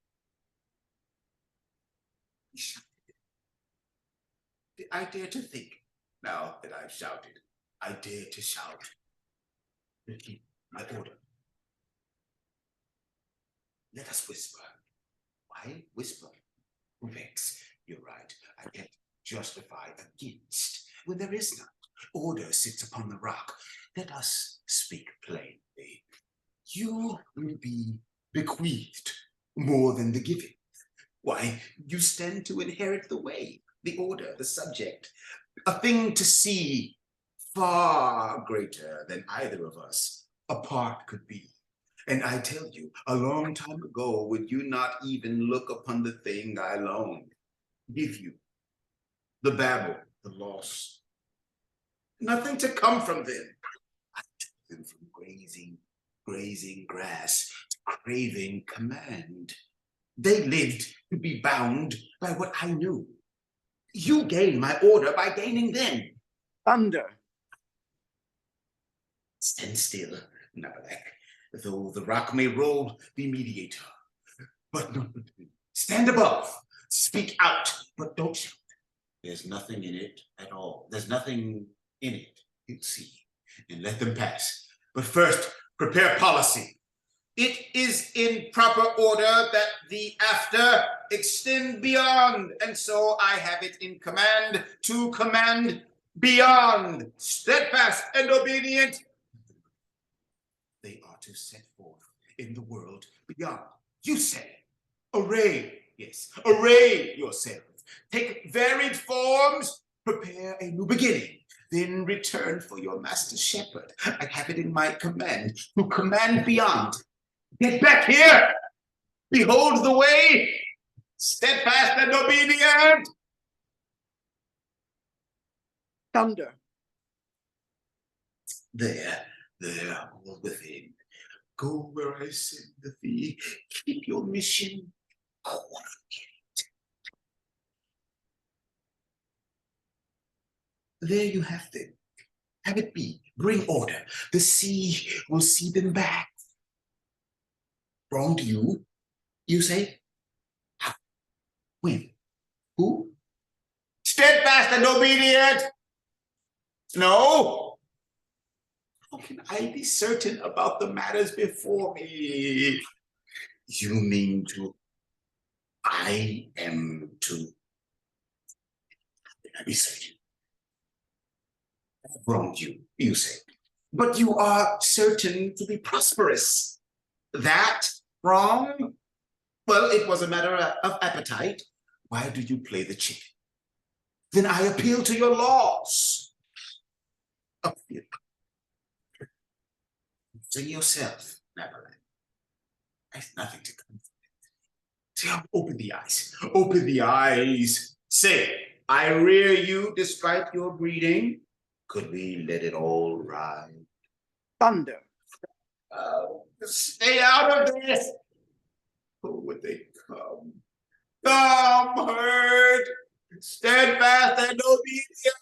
I dare to think, now that I've shouted, I dare to shout. Repeat my order. Let us whisper. Why whisper? Vex. You're right. I can't justify against when there is none. Order sits upon the rock. Let us speak plainly. You will be bequeathed more than the giving. Why, you stand to inherit the way, the order, the subject, a thing to see far greater than either of us apart could be. And I tell you, a long time ago, would you not even look upon the thing I loaned? Give you the babble, the loss. Nothing to come from them. I took them from grazing grass to craving command. They lived to be bound by what I knew. You gain my order by gaining them. Thunder. Stand still, Nabilac, though the rock may roll, be mediator. But no, stand above. Speak out, but don't shout. There's nothing in it at all. There's nothing in it. You see, and let them pass. But first, prepare policy. It is in proper order that the after extend beyond, and so I have it in command to command beyond, steadfast and obedient. They are to set forth in the world beyond. You say, array, yes, array yourself. Take varied forms, prepare a new beginning, then return for your master shepherd. I have it in my command to command beyond. Get back here! Behold the way, steadfast and obedient. Thunder. There, all within. Go where I send thee. Keep your mission quiet. There you have them. Have it be. Bring order. The sea will see them back. Wronged you? You say? How? When? Who? Steadfast and obedient. No. How can I be certain about the matters before me? You mean I am to. How can I be certain? I've wronged you, you say. But you are certain to be prosperous. That wrong? Well, it was a matter of appetite. Why do you play the chicken? Then I appeal to your laws. Appeal. Sing yourself, Nabilac. There's nothing to come from it. See, open the eyes. Open the eyes. Say, I rear you despite your breeding. Could we let it all ride? Thunder. Stay out of this. Oh, would they come? Come, herd, steadfast and obedient.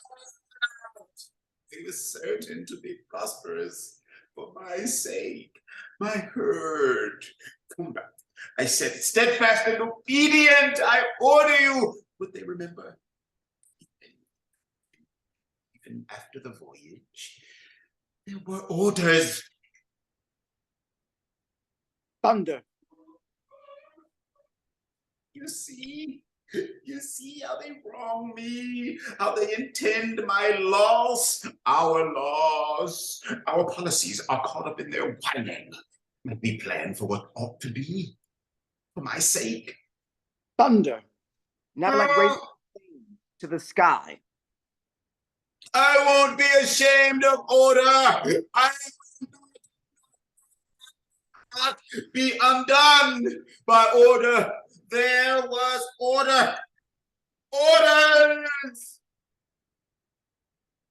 They were certain to be prosperous for my sake. My herd, come back. I said, steadfast and obedient, I order you. Would they remember? Even after the voyage, there were orders. Thunder. You see how they wrong me, how they intend my loss. Our laws, our policies are caught up in their whining. Let me plan for what ought to be, for my sake. Thunder. Nabilac raised to the sky. I won't be ashamed of order. I will not be undone by order. There was order. Orders!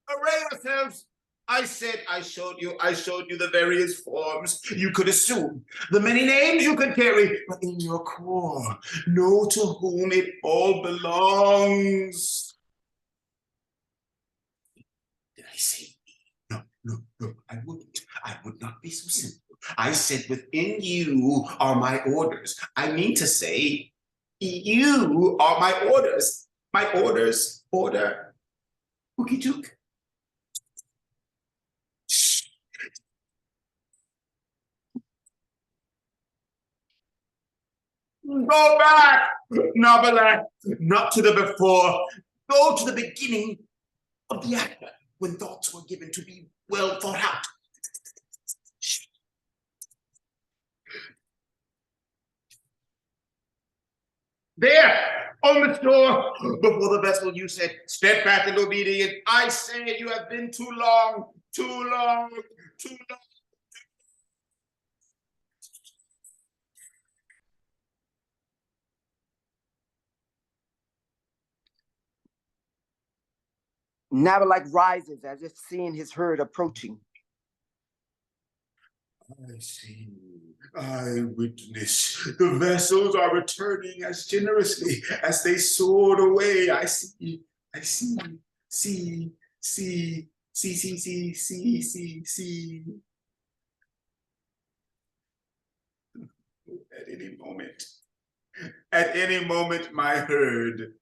Array yourselves. I said I showed you the various forms you could assume, the many names you could carry, but in your core, know to whom it all belongs. Did I say? No, I wouldn't. I would not be so simple. I said within you are my orders. I mean to say, you are my orders. My orders, order. Hookyjook. Go back, Nabilac, not to the before. Go to the beginning of the after, when thoughts were given to be well thought out. There, on the shore, before the vessel, you said, steadfast and obedient. I say you have been too long, too long, too long. Nabilac rises as if seeing his herd approaching. I see, I witness. The vessels are returning as generously as they soared away. I see. At any moment, At any moment, my herd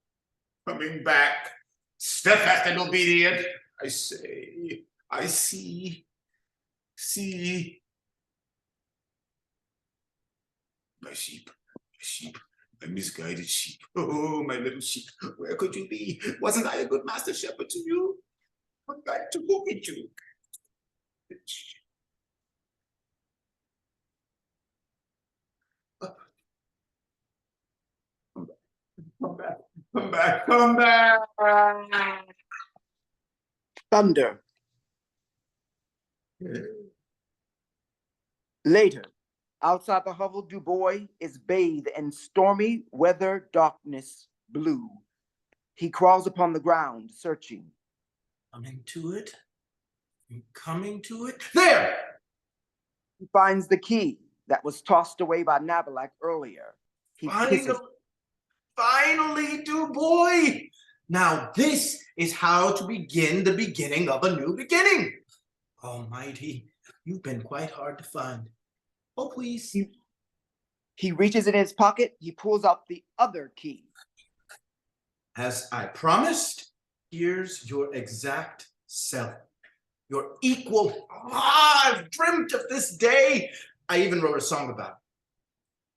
coming back, steadfast and obedient, I say, I see. My sheep, my misguided sheep. Oh, my little sheep, where could you be? Wasn't I a good master shepherd to you? Come back to Hookyjook. Come back. Thunder. Later, outside the hovel, Doboy is bathed in stormy weather darkness blue. He crawls upon the ground, searching. Coming to it. I'm coming to it. There! He finds the key that was tossed away by Nabilac earlier. He kisses. Finally, Doboy! Now this is how to begin the beginning of a new beginning. Almighty, you've been quite hard to find. Oh, please. He reaches in his pocket. He pulls out the other key. As I promised, here's your exact self. Your equal. I've dreamt of this day. I even wrote a song about it.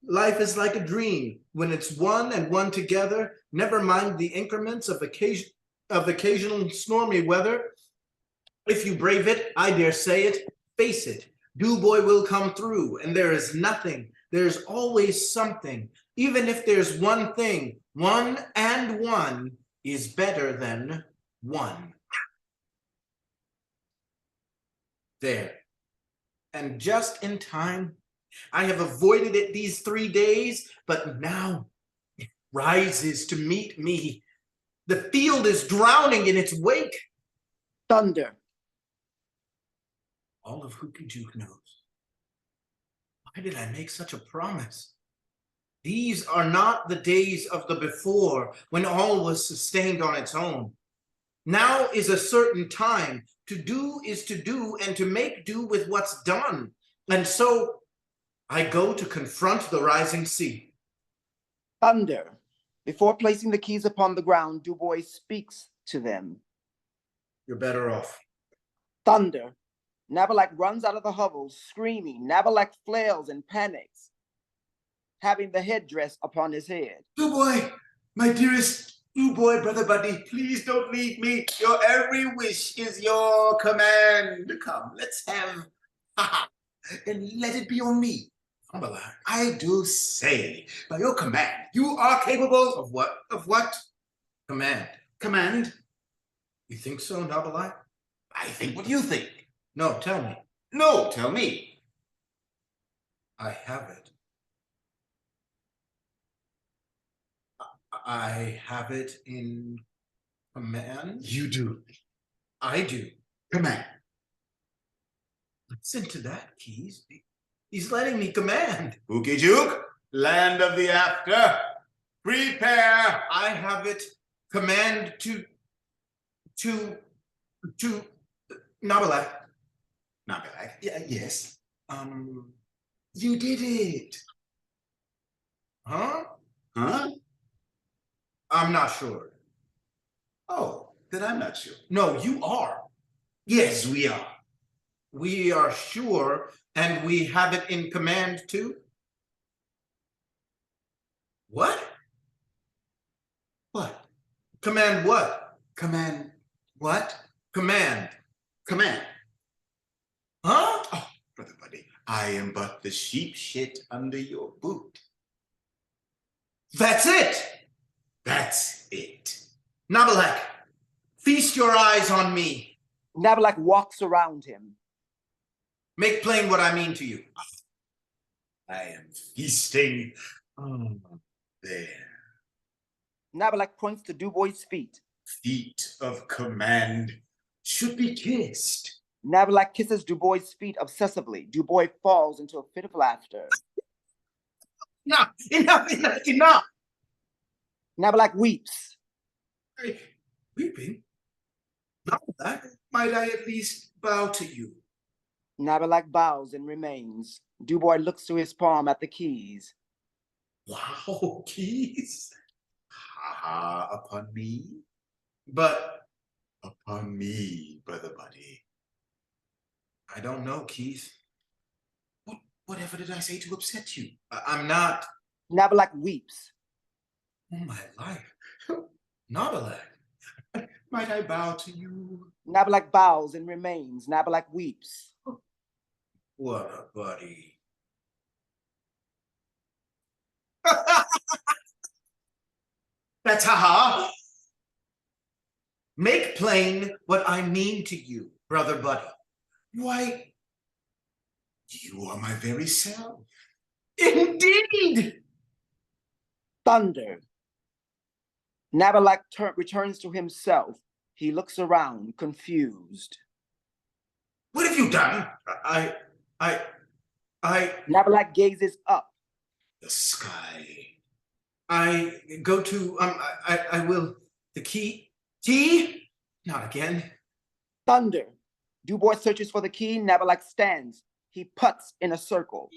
Life is like a dream. When it's one and one together, never mind the increments of occasional stormy weather. If you brave it, I dare say it, face it. Doboy will come through, and there is nothing. There's always something. Even if there's one thing, one and one is better than one. There. And just in time, I have avoided it these 3 days, but now it rises to meet me. The field is drowning in its wake. Thunder. All of Hookyjook knows. Why did I make such a promise? These are not the days of the before, when all was sustained on its own. Now is a certain time. To do is to do, and to make do with what's done. And so I go to confront the rising sea. Thunder. Before placing the keys upon the ground, Doboy speaks to them. You're better off. Thunder. Nabilac runs out of the hovel, screaming. Nabilac flails and panics, having the headdress upon his head. Doboy, my dearest Doboy, brother buddy, please don't leave me. Your every wish is your command. Come, let's have, and let it be on me. Nabilac. I do say, by your command, you are capable Of what? of what? Command. Command? You think so, Nabilac? I think what you think. No, tell me. No, tell me. I have it. I have it in command. You do. I do. Command. Listen to that, Keys. He's letting me command. Hookyjook, land of the after. Prepare. I have it command to Nabilac. Nabilac. Yeah, yes. You did it. Huh? Huh? I'm not sure. Oh, then I'm not sure. No, you are. Yes, we are. We are sure, and we have it in command too. What? What? Command what? Command what? Command. Command. Huh? Oh, brother buddy, I am but the sheep shit under your boot. That's it. That's it. Nabilac, feast your eyes on me. Nabilac walks around him. Make plain what I mean to you. I am feasting. There. Nabilac points to Doboy's feet. Feet of command should be kissed. Nabilac kisses Doboy's feet obsessively. Doboy falls into a fit of laughter. Enough. Nabilac weeps. Weeping? Nabilac, might I at least bow to you? Nabilac bows and remains. Doboy looks to his palm at the keys. Wow, Keith. Ha upon me? But Upon me, brother buddy. I don't know, Keith. Whatever did I say to upset you? I'm not. Nabilac weeps. Oh, my life. Nabilac. Might I bow to you? Nabilac bows and remains. Nabilac weeps. What a buddy. That's haha. Make plain what I mean to you, brother buddy. Why, you are my very self. Indeed. Thunder. Nabilac returns to himself. He looks around, confused. What have you done? Nabilac gazes up. The sky. I go to, I will, the key, not again. Thunder. Doboy searches for the key. Nabilac stands. He puts in a circle.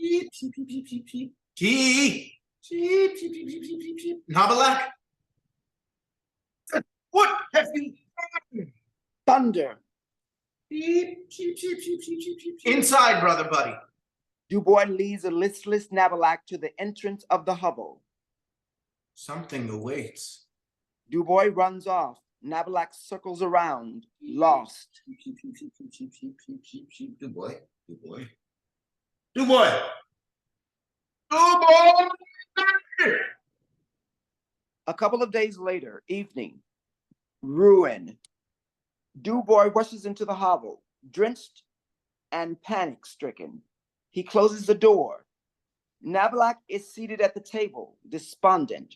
Key. Nabilac. What have you done? Thunder. Inside, brother buddy. Doboy leads a listless Nabilac to the entrance of the hovel. Something awaits. Doboy runs off. Nabilac circles around, lost. Duboy. A couple of days later, evening, ruin. Doboy rushes into the hovel, drenched and panic-stricken. He closes the door. Nabilac is seated at the table, despondent.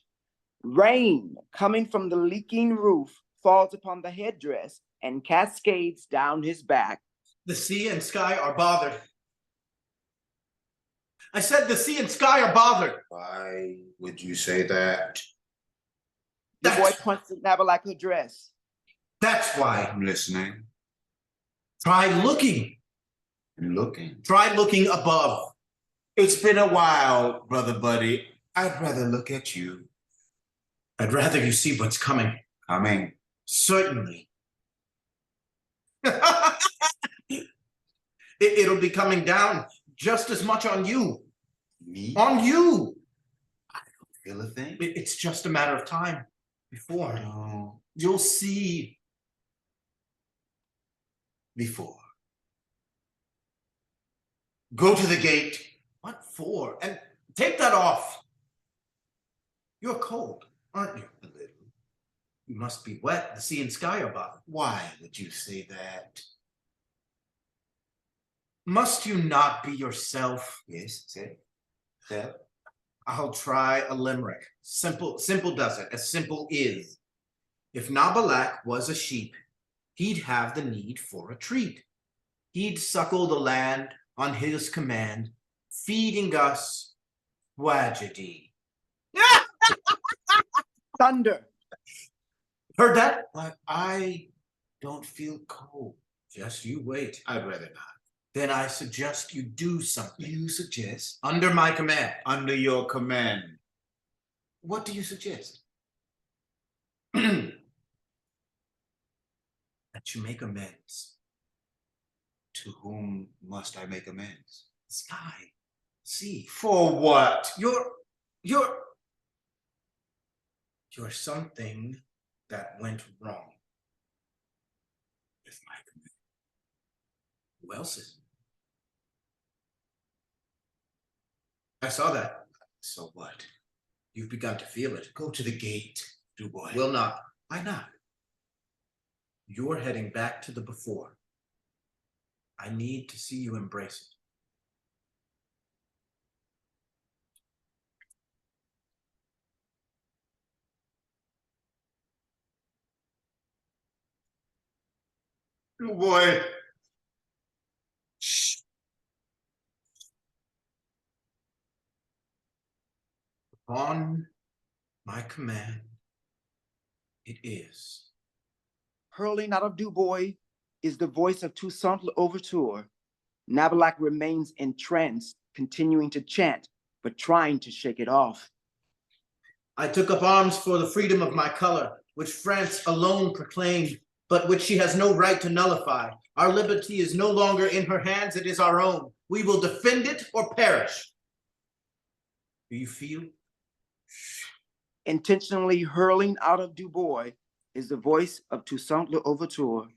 Rain coming from the leaking roof falls upon the headdress and cascades down his back. The sea and sky are bothered. I said the sea and sky are bothered. Why would you say that? Doboy points at Nabilac's address. That's why. I'm listening. Try looking. I'm looking. Try looking above. It's been a while, brother buddy. I'd rather look at you. I'd rather you see what's coming. Coming. Certainly. It'll be coming down just as much on you. Me? On you. I don't feel a thing. It's just a matter of time before. No. You'll see. Before. Go to the gate. What for? And take that off. You're cold, aren't you? A little. You must be wet. The sea and sky are bothered. Why would you say that? Must you not be yourself? Yes, say. Self. I'll try a limerick. Simple does it, as simple is. If Nabilac was a sheep, he'd have the need for a treat. He'd suckle the land on his command, feeding us tragedy. Thunder. Heard that? But I don't feel cold. Just you wait. I'd rather not. Then I suggest you do something. You suggest? Under my command. Under your command. What do you suggest? That you make amends. To whom must I make amends? Sky. Sea. For what? You're something that went wrong. With my command. Who else is? I saw that. So what? You've begun to feel it. Go to the gate, Dubois. Will not. Why not? You're heading back to the before. I need to see you embrace it. Dubois. On my command, it is. Hurling out of Doboy is the voice of Toussaint Louverture. Nabilac remains entranced, continuing to chant, but trying to shake it off. I took up arms for the freedom of my color, which France alone proclaimed, but which she has no right to nullify. Our liberty is no longer in her hands, it is our own. We will defend it or perish. Do you feel? Intentionally hurling out of Dubois is the voice of Toussaint Louverture.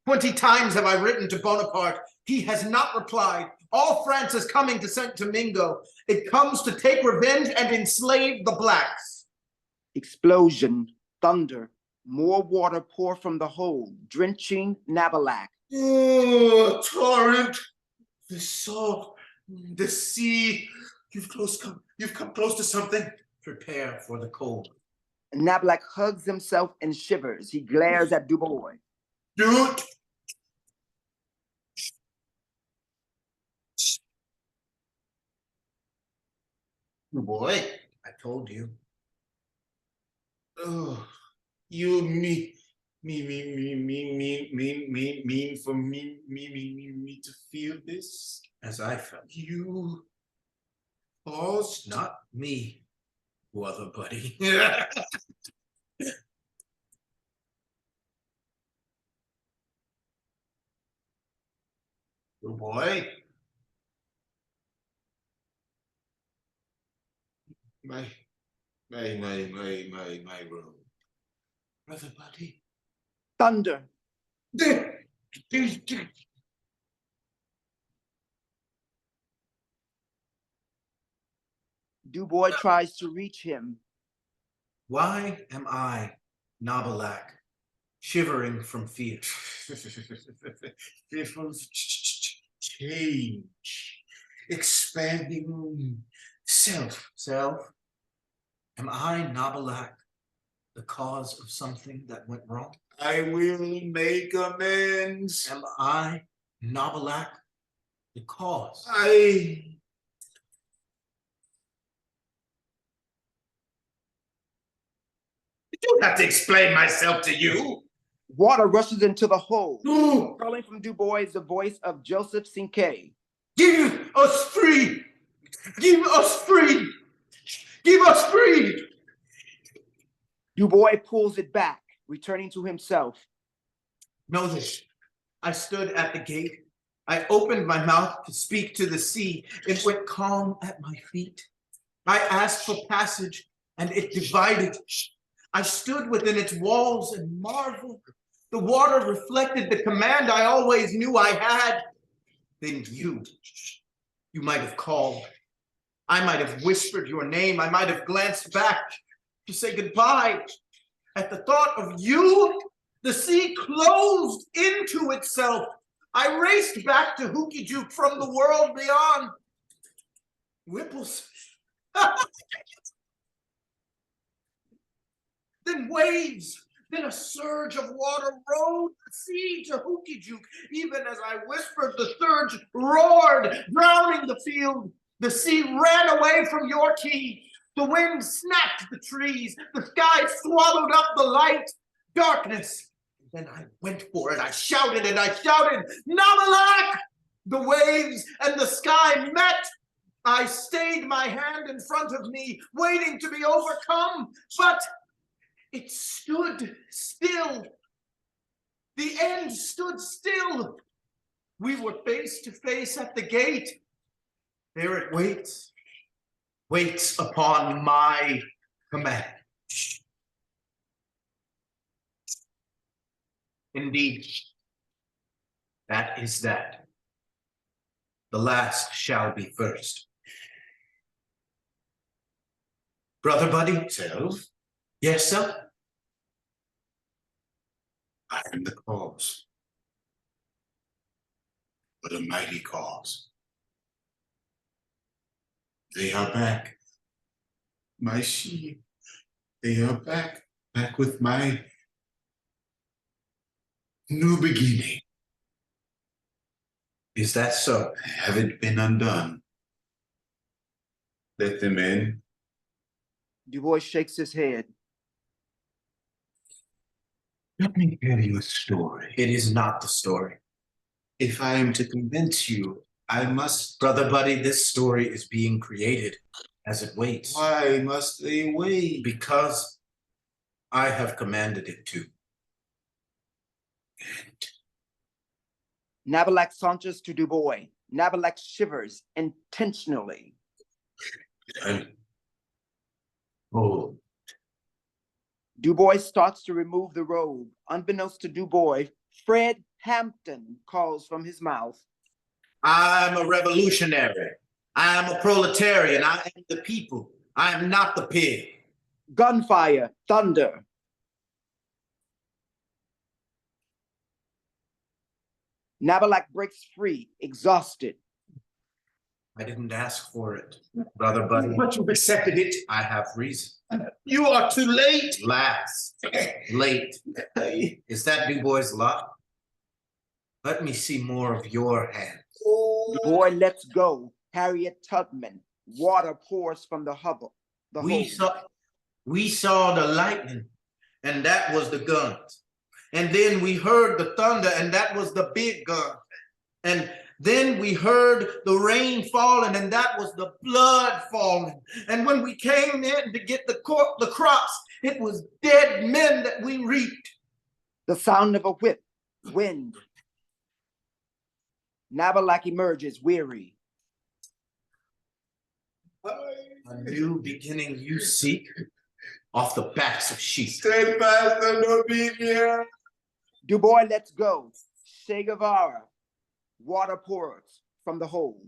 20 times have I written to Bonaparte. He has not replied. All France is coming to Saint Domingo. It comes to take revenge and enslave the blacks. Explosion, thunder, more water pour from the hole, drenching Nabilac. Oh, torrent, the salt, the sea. You've come close to something. Prepare for the cold. Nabilac hugs himself and shivers. He glares at Dubois. Dude. Boy, I told you. Oh, you mean for me to feel this? As I felt. You paused? Not me, brother buddy. Good boy. My room. Brother buddy. Thunder. Dubois tries to reach him. Why am I, Nabilac, shivering from fear? Fearful change, expanding self. Self? Am I, Nabilac, the cause of something that went wrong? I will make amends. Am I, Nabilac, the cause? I don't have to explain myself to you. Water rushes into the hole. No. Calling from Dubois is the voice of Joseph Cinquet. Give us free. Give us free. Give us free. Dubois pulls it back, returning to himself. Know this. I stood at the gate. I opened my mouth to speak to the sea. It went calm at my feet. I asked for passage, and it divided. I stood within its walls and marveled. The water reflected the command I always knew I had. Then you might have called. I might have whispered your name. I might have glanced back to say goodbye. At the thought of you, the sea closed into itself. I raced back to Hookyjook from the world beyond. Ripples. Then waves. Then a surge of water rode the sea to Hookyjook. Even as I whispered, the surge roared, drowning the field. The sea ran away from your key. The wind snapped the trees. The sky swallowed up the light. Darkness. Then I went for it. I shouted and I shouted, Nabilac! The waves and the sky met. I stayed my hand in front of me, waiting to be overcome, but it stood still. The end stood still. We were face to face at the gate. There it waits upon my command. Indeed, that is that. The last shall be first. Brother buddy? Self, Yes, sir? I am the cause. But a mighty cause. They are back. My sheep. They are back with my new beginning. Is that so? I haven't been undone. Let them in. Dubois shakes his head. Let me tell you a story. It is not the story. If I am to convince you, I must. Brother buddy, this story is being created. as it waits. Why must they wait? Because I have commanded it to. Nabilac saunters to Doboy. Nabilac shivers intentionally. Oh, Doboy starts to remove the robe. Unbeknownst to Doboy, Fred Hampton calls from his mouth. I'm a revolutionary. I am a proletarian. I am the people. I am not the pig. Gunfire, thunder. Nabilac breaks free, exhausted. I didn't ask for it, brother buddy. But you accepted it. I have reason. You are too late. Last. Late. Is that Dubois' lot? Let me see more of your hands. Doboy lets go. Harriet Tubman. Water pours from the hole. We saw the lightning, and that was the guns. And then we heard the thunder, and that was the big gun. And then we heard the rain falling, and that was the blood falling. And when we came in to get the crops, it was dead men that we reaped. The sound of a whip, wind. Nabilac emerges weary. A new beginning you seek off the backs of sheep. Steadfast and obedient. Doboy lets go. Che Guevara. Water pours from the hole.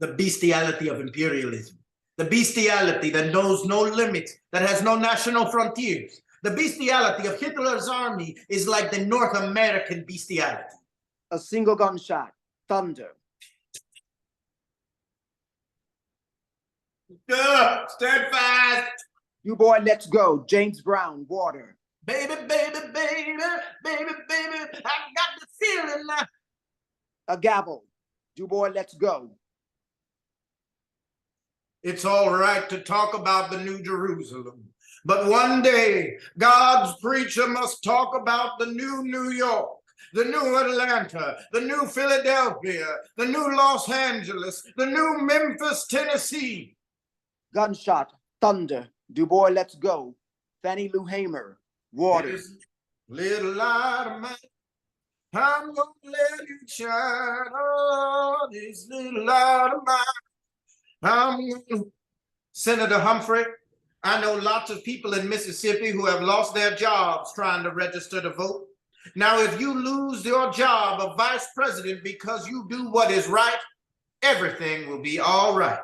The bestiality of imperialism. The bestiality that knows no limits, that has no national frontiers. The bestiality of Hitler's army is like the North American bestiality. A single gunshot, thunder. Steadfast. Doboy lets go. James Brown, water. Baby, baby, baby, baby, baby, I got the feeling now. A gavel. Doboy lets go. It's all right to talk about the New Jerusalem, but one day God's preacher must talk about the new New York, the new Atlanta, the new Philadelphia, the new Los Angeles, the new Memphis, Tennessee. Gunshot, thunder. Doboy lets go. Fannie Lou Hamer, water. This little light of mine, I'm gonna let you shine. Oh, this little light of mine. Senator Humphrey, I know lots of people in Mississippi who have lost their jobs trying to register to vote. Now, if you lose your job of vice president because you do what is right, everything will be all right.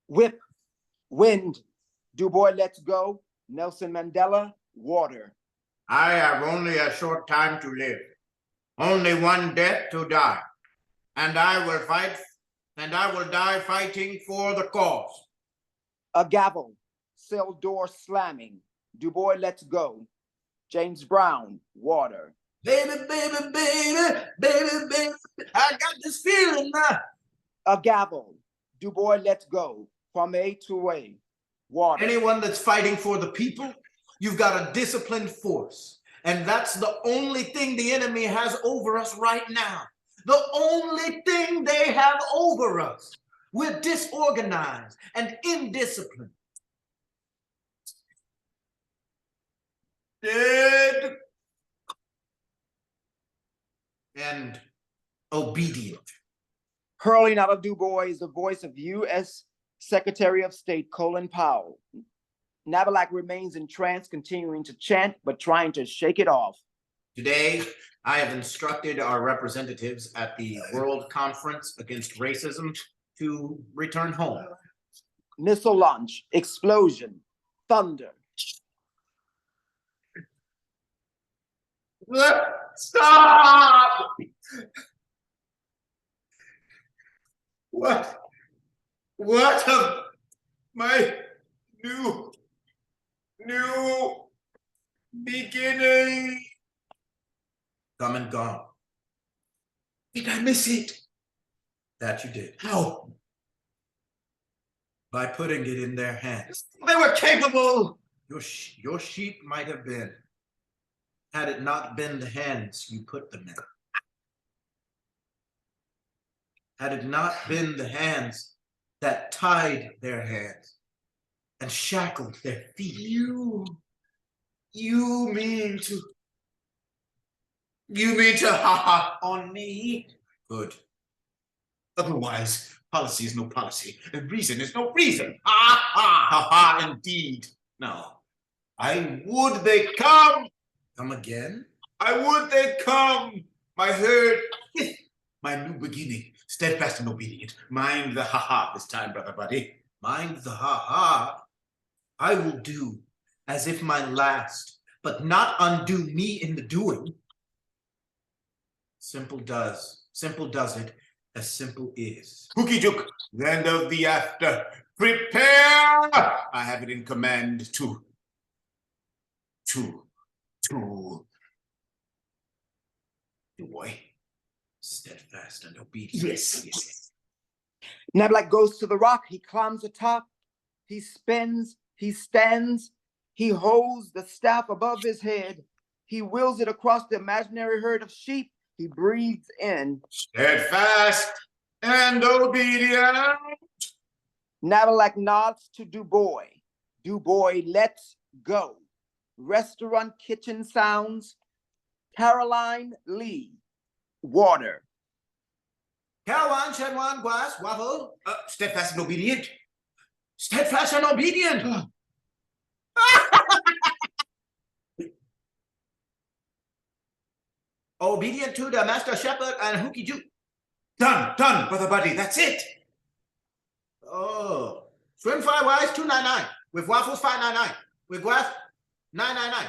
Whip, wind. Doboy lets go. Nelson Mandela, water. I have only a short time to live, only one death to die, and I will fight, and I will die fighting for the cause. A gavel, cell door slamming. Doboy lets go. James Brown, water. Baby, baby, baby, baby, baby, I got this feeling now. A gavel. Doboy lets go. Kwame Ture, water. Anyone that's fighting for the people, you've got a disciplined force. And that's the only thing the enemy has over us right now. The only thing they have over us. We're disorganized and indisciplined. Dead and obedient. Hurling out of Doboy is the voice of U.S. Secretary of State Colin Powell. Nabilac remains in trance, continuing to chant, but trying to shake it off. Today, I have instructed our representatives at the World Conference Against Racism to return home. Missile launch, explosion, thunder. Stop! What of my new beginning? Come and gone. Did I miss it? That you did. How? By putting it in their hands. They were capable. Your sheep might have been, had it not been the hands you put them in. had it not been the hands that tied their hands and shackled their feet. You mean to ha-ha on me? Good. Otherwise, policy is no policy, and reason is no reason. Ha-ha! Ha-ha, indeed. No. I would they come. Come again? I would they come. My herd, my new beginning, steadfast and obedient. Mind the ha-ha this time, brother buddy. Mind the ha-ha. I will do as if my last, but not undo me in the doing. Simple does it, as simple is. Hookyjook, land of the after, prepare! I have it in command to boy. Steadfast and obedient. Yes. Nabilac goes to the rock. He climbs atop. He spins. He stands. He holds the staff above his head. He wheels it across the imaginary herd of sheep. He breathes in. Steadfast and obedient. Nabilac nods to Doboy. Doboy lets go. Restaurant kitchen sounds. Caroline Lee. Water. Caroline, Chedwan, glass, waffle. Steadfast and obedient. Steadfast and obedient. Obedient to the master shepherd and Hookyjook. Done, brother buddy, that's it. Oh, shrimp fried rice, $2.99. With waffles, $5.99. With glass, $9.99.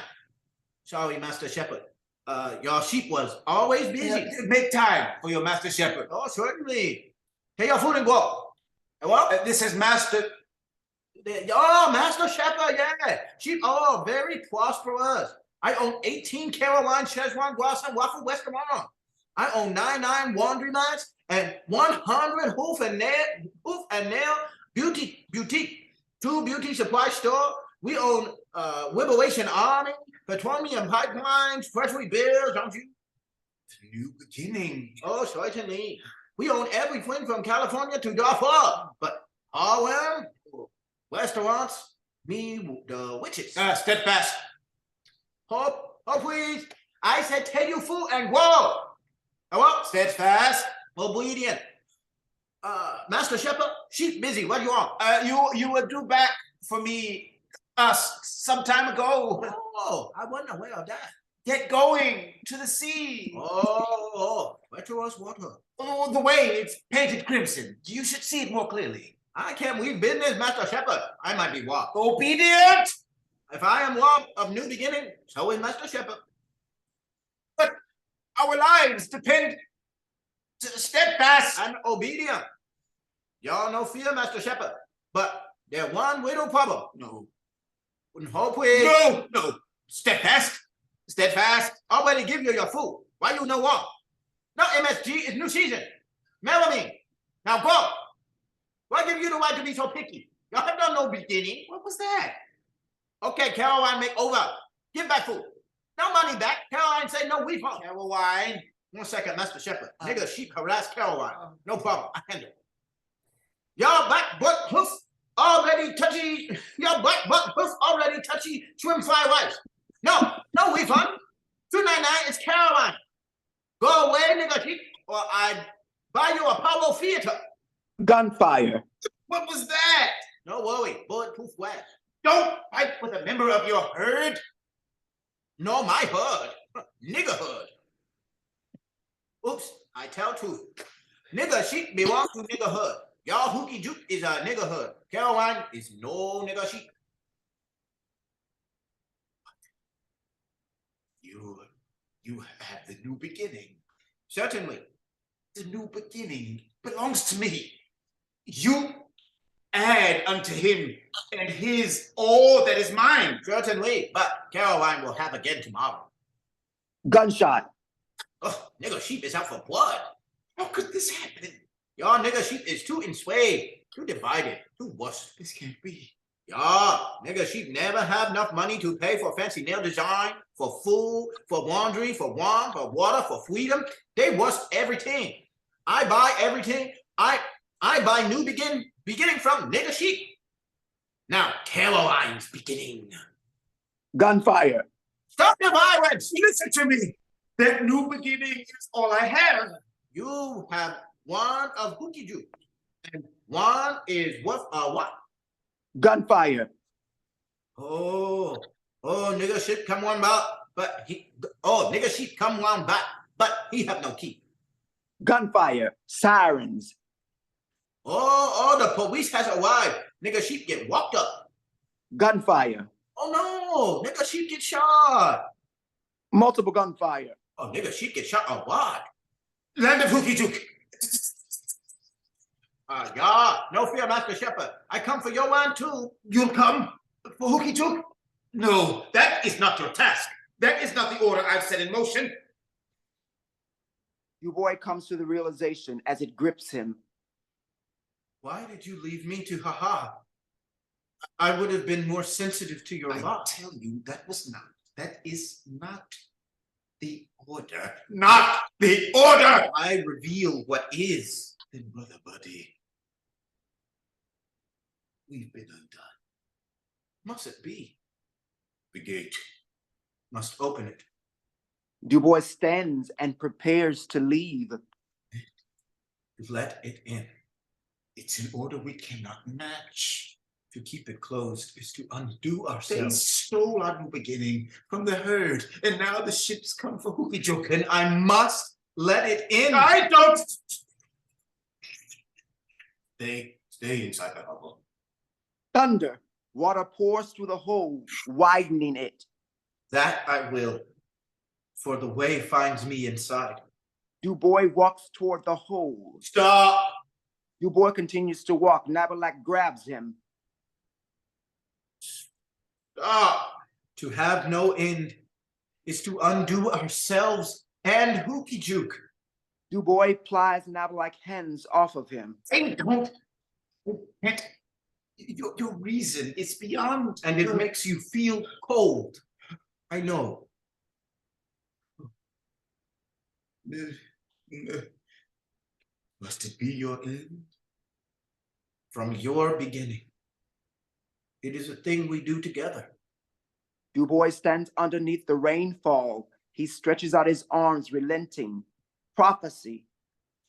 Sorry, master shepherd. Your sheep was always busy. Make time for your master shepherd. Oh, certainly. Take your food and go. Well, This is master. oh, master shepherd, yeah. Sheep, oh, very prosperous. I own 18 Caroline Szechuan glass and waffle restaurant. I own 99 laundry mats and 100 hoof and nail boutique, 2 beauty supply store. We own Liberation Army, petroleum pipelines, treasury bills, don't you? New beginning. Oh, certainly. We own everything from California to Darfur, but Harlem, restaurants, me, the witches. Steadfast. Hope, please. I said take your food and go. Hello? Steadfast. Obedient. Master Shepherd, sheep busy. What do you want? You were due back for me some time ago. Oh, I wasn't aware of that. Get going to the sea. Oh, treacherous water. Oh, the way it's painted crimson. You should see it more clearly. I can't leave business, Master Shepherd. I might be robbed. Obedient. If I am robbed of new beginning, so is Master Shepherd. But our lives depend steadfast And obedient. Y'all no fear, Master Shepherd. But there's one little problem. No. Wouldn't hope we No. Steadfast. already give you your food. Why you no want? No MSG, it's new season. Melamine. Now go. Why give you the right to be so picky? Y'all have done no beginning. What was that? Okay, Caroline, make over. Give back food. No money back. Caroline say no refund. Caroline. 1 second, Master Shepherd. Nigga, sheep harass Caroline. No problem. I handle it. Y'all black butt hoof already touchy. Y'all black butt hoof already touchy. Swim fly rice. No refund. $2.99. It's Caroline. Go away, nigga sheep, or I buy you Apollo Theater. Gunfire. What was that? No worry. Bulletproof wax. Don't fight with a member of your herd. No, my herd. Nigga herd. Oops, I tell truth. Nigga sheep belong to nigga herd. Y'all Hookyjook is a nigga herd. Caroline is no nigga sheep. You have the new beginning. Certainly. The new beginning belongs to me. You add unto him and his all that is mine. Certainly. But Caroline will have again tomorrow. Gunshot. Oh, nigga sheep is out for blood. How could this happen? Y'all nigga sheep is too enslaved, too divided, too wuss. This can't be. Y'all nigga sheep never have enough money to pay for fancy nail design, for food, for laundry, for wine, for water, for freedom. They wuss everything. I buy everything I buy new beginning from nigger sheep. Now Caroline's beginning. Gunfire. Stop the violence! Listen to me. That new beginning is all I have. You have one of Hookyjook, and one is what? Gunfire. Oh, nigger sheep come one back, nigger sheep come one back, but he have no key. Gunfire. Sirens. The police has arrived. Nigger sheep get walked up. Gunfire. Oh no, nigger sheep get shot. Multiple gunfire. Oh, nigger sheep get shot. Oh, what? Land of Hookyjook. Yeah, no fear, Master Shepherd. I come for your land too. You'll come for Hookyjook? No, that is not your task. That is not the order I've set in motion. Doboy comes to the realization as it grips him. Why did you leave me to haha? I would have been more sensitive to your I lot. tell you, that is not the order. Not the order! I reveal what is. Then, Brother Buddy, we've been undone. Must it be? The gate. Must open it. Doboy stands and prepares to leave. Let it in. It's an order we cannot match. To keep it closed is to undo They ourselves. stole our new beginning from the herd, and now the ships come for Hookyjook. And I must let it in. I don't. Stay inside the hovel. Thunder. Water pours through the hole, widening it. That I will, for the way finds me inside. Doboy walks toward the hole. Stop! Doboy continues to walk. Nabilac grabs him. Stop! To have no end is to undo ourselves and Hookyjook. Doboy plies Nabilac hands off of him. Hey, don't. Your reason is beyond. And it makes you feel cold. I know. Must it be your end? From your beginning. It is a thing we do together. Doboy stands underneath the rainfall. He stretches out his arms, relenting. Prophecy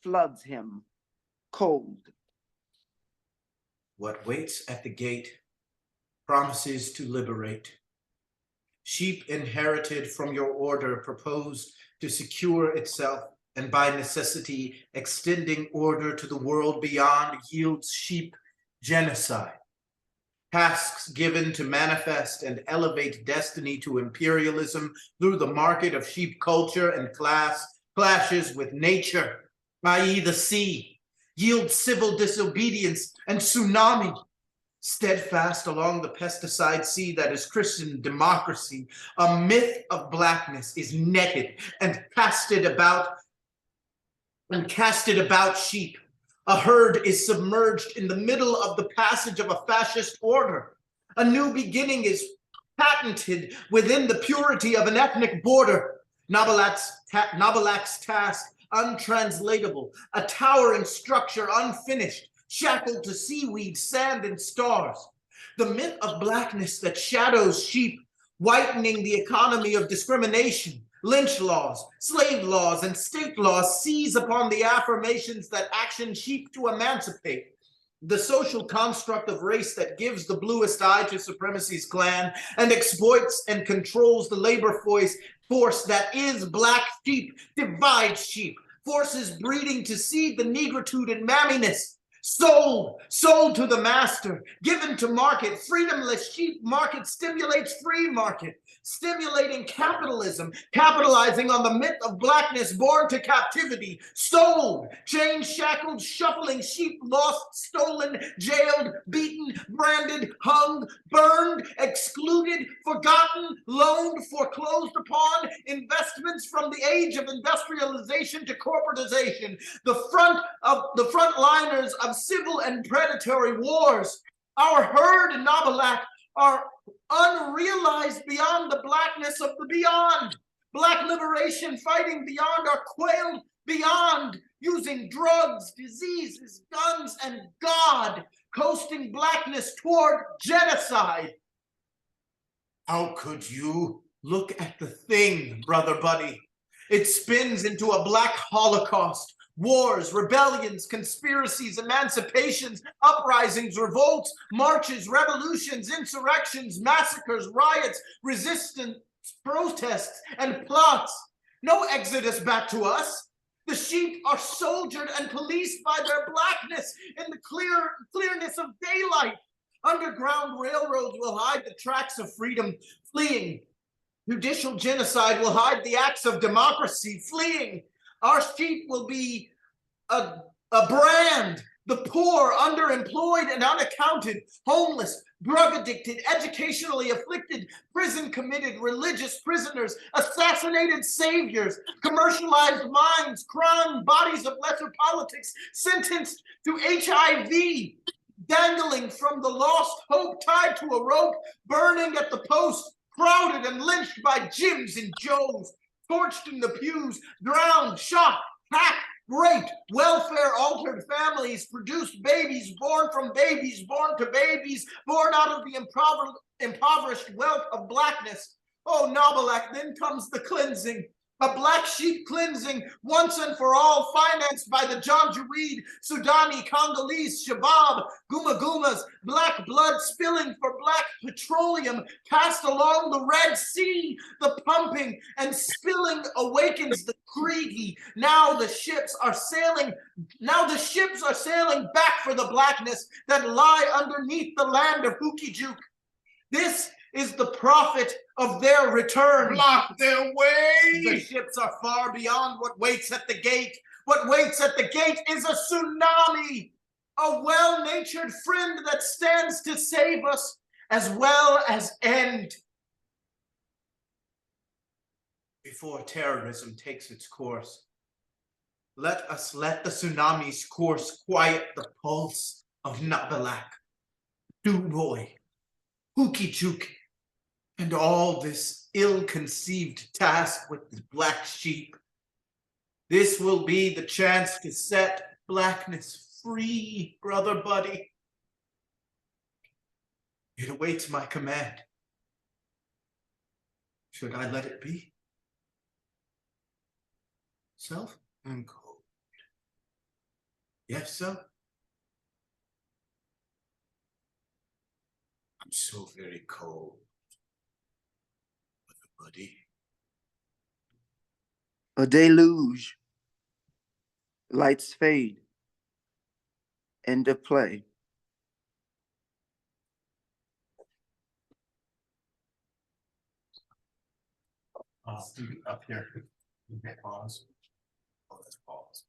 floods him, cold. What waits at the gate promises to liberate. Sheep inherited from your order propose to secure itself, and by necessity extending order to the world beyond yields sheep genocide. Tasks given to manifest and elevate destiny to imperialism through the market of sheep culture and clashes with nature, i.e. the sea, yield civil disobedience and tsunami. Steadfast along the pesticide sea that is Christian democracy, a myth of blackness is netted and casted about sheep. A herd is submerged in the middle of the passage of a fascist order. A new beginning is patented within the purity of an ethnic border. Nabilac's task, untranslatable, a towering structure unfinished, shackled to seaweed, sand, and stars. The myth of blackness that shadows sheep, whitening the economy of discrimination, lynch laws, slave laws, and state laws seize upon the affirmations that action sheep to emancipate. The social construct of race that gives the bluest eye to supremacy's clan and exploits and controls the labor force that is black sheep, divides sheep, forces breeding to seed the negritude and mamminess. Sold to the master, given to market. Freedomless sheep market stimulates free market, stimulating capitalism, capitalizing on the myth of blackness born to captivity. Sold, chained, shackled, shuffling sheep, lost, stolen, jailed, beaten, branded, hung, burned, excluded, forgotten, loaned, foreclosed upon, investments from the age of industrialization to corporatization, the frontliners of civil and predatory wars. Our herd in Nabilac are unrealized beyond the blackness of the beyond. Black liberation fighting beyond are quailed beyond. using drugs, diseases, guns, and God, coasting blackness toward genocide. How could you? Look at the thing, brother buddy. It spins into a black holocaust. Wars, rebellions, conspiracies, emancipations, uprisings, revolts, marches, revolutions, insurrections, massacres, riots, resistance, protests, and plots. No exodus back to us. The sheep are soldiered and policed by their blackness in the clearness of daylight. Underground railroads will hide the tracks of freedom, fleeing. Judicial genocide will hide the acts of democracy, fleeing. Our sheep will be a brand. The poor, underemployed and unaccounted, homeless, drug addicted, educationally afflicted, prison committed, religious prisoners, assassinated saviors, commercialized minds, crime, bodies of lesser politics, sentenced to HIV, dangling from the lost hope, tied to a rope, burning at the post, crowded and lynched by Jims and Joes, torched in the pews, drowned, shot, hacked, raped, welfare-altered families, produced babies, born to babies, born out of the impoverished wealth of blackness. Oh, Nabilac, then comes the cleansing. A black sheep cleansing, once and for all, financed by the Janjaweed, Sudani, Congolese, Shabab, Gumas, black blood spilling for black petroleum, cast along the Red Sea. The pumping and spilling awakens the Kriegi. Now the ships are sailing back for the blackness that lie underneath the land of Hookyjook. This is the prophet of their return. Block their way! The ships are far beyond what waits at the gate. What waits at the gate is a tsunami, a well-natured friend that stands to save us as well as end. Before terrorism takes its course, let us let the tsunami's course quiet the pulse of Nabilac, Doboy, Hookyjook, and all this ill-conceived task with the black sheep. This will be the chance to set blackness free, brother buddy. It awaits my command. Should I let it be? Self and cold. Yes, sir. I'm so very cold, buddy. A deluge. Lights fade. End of play. Up here. Pause. Oh, let's pause.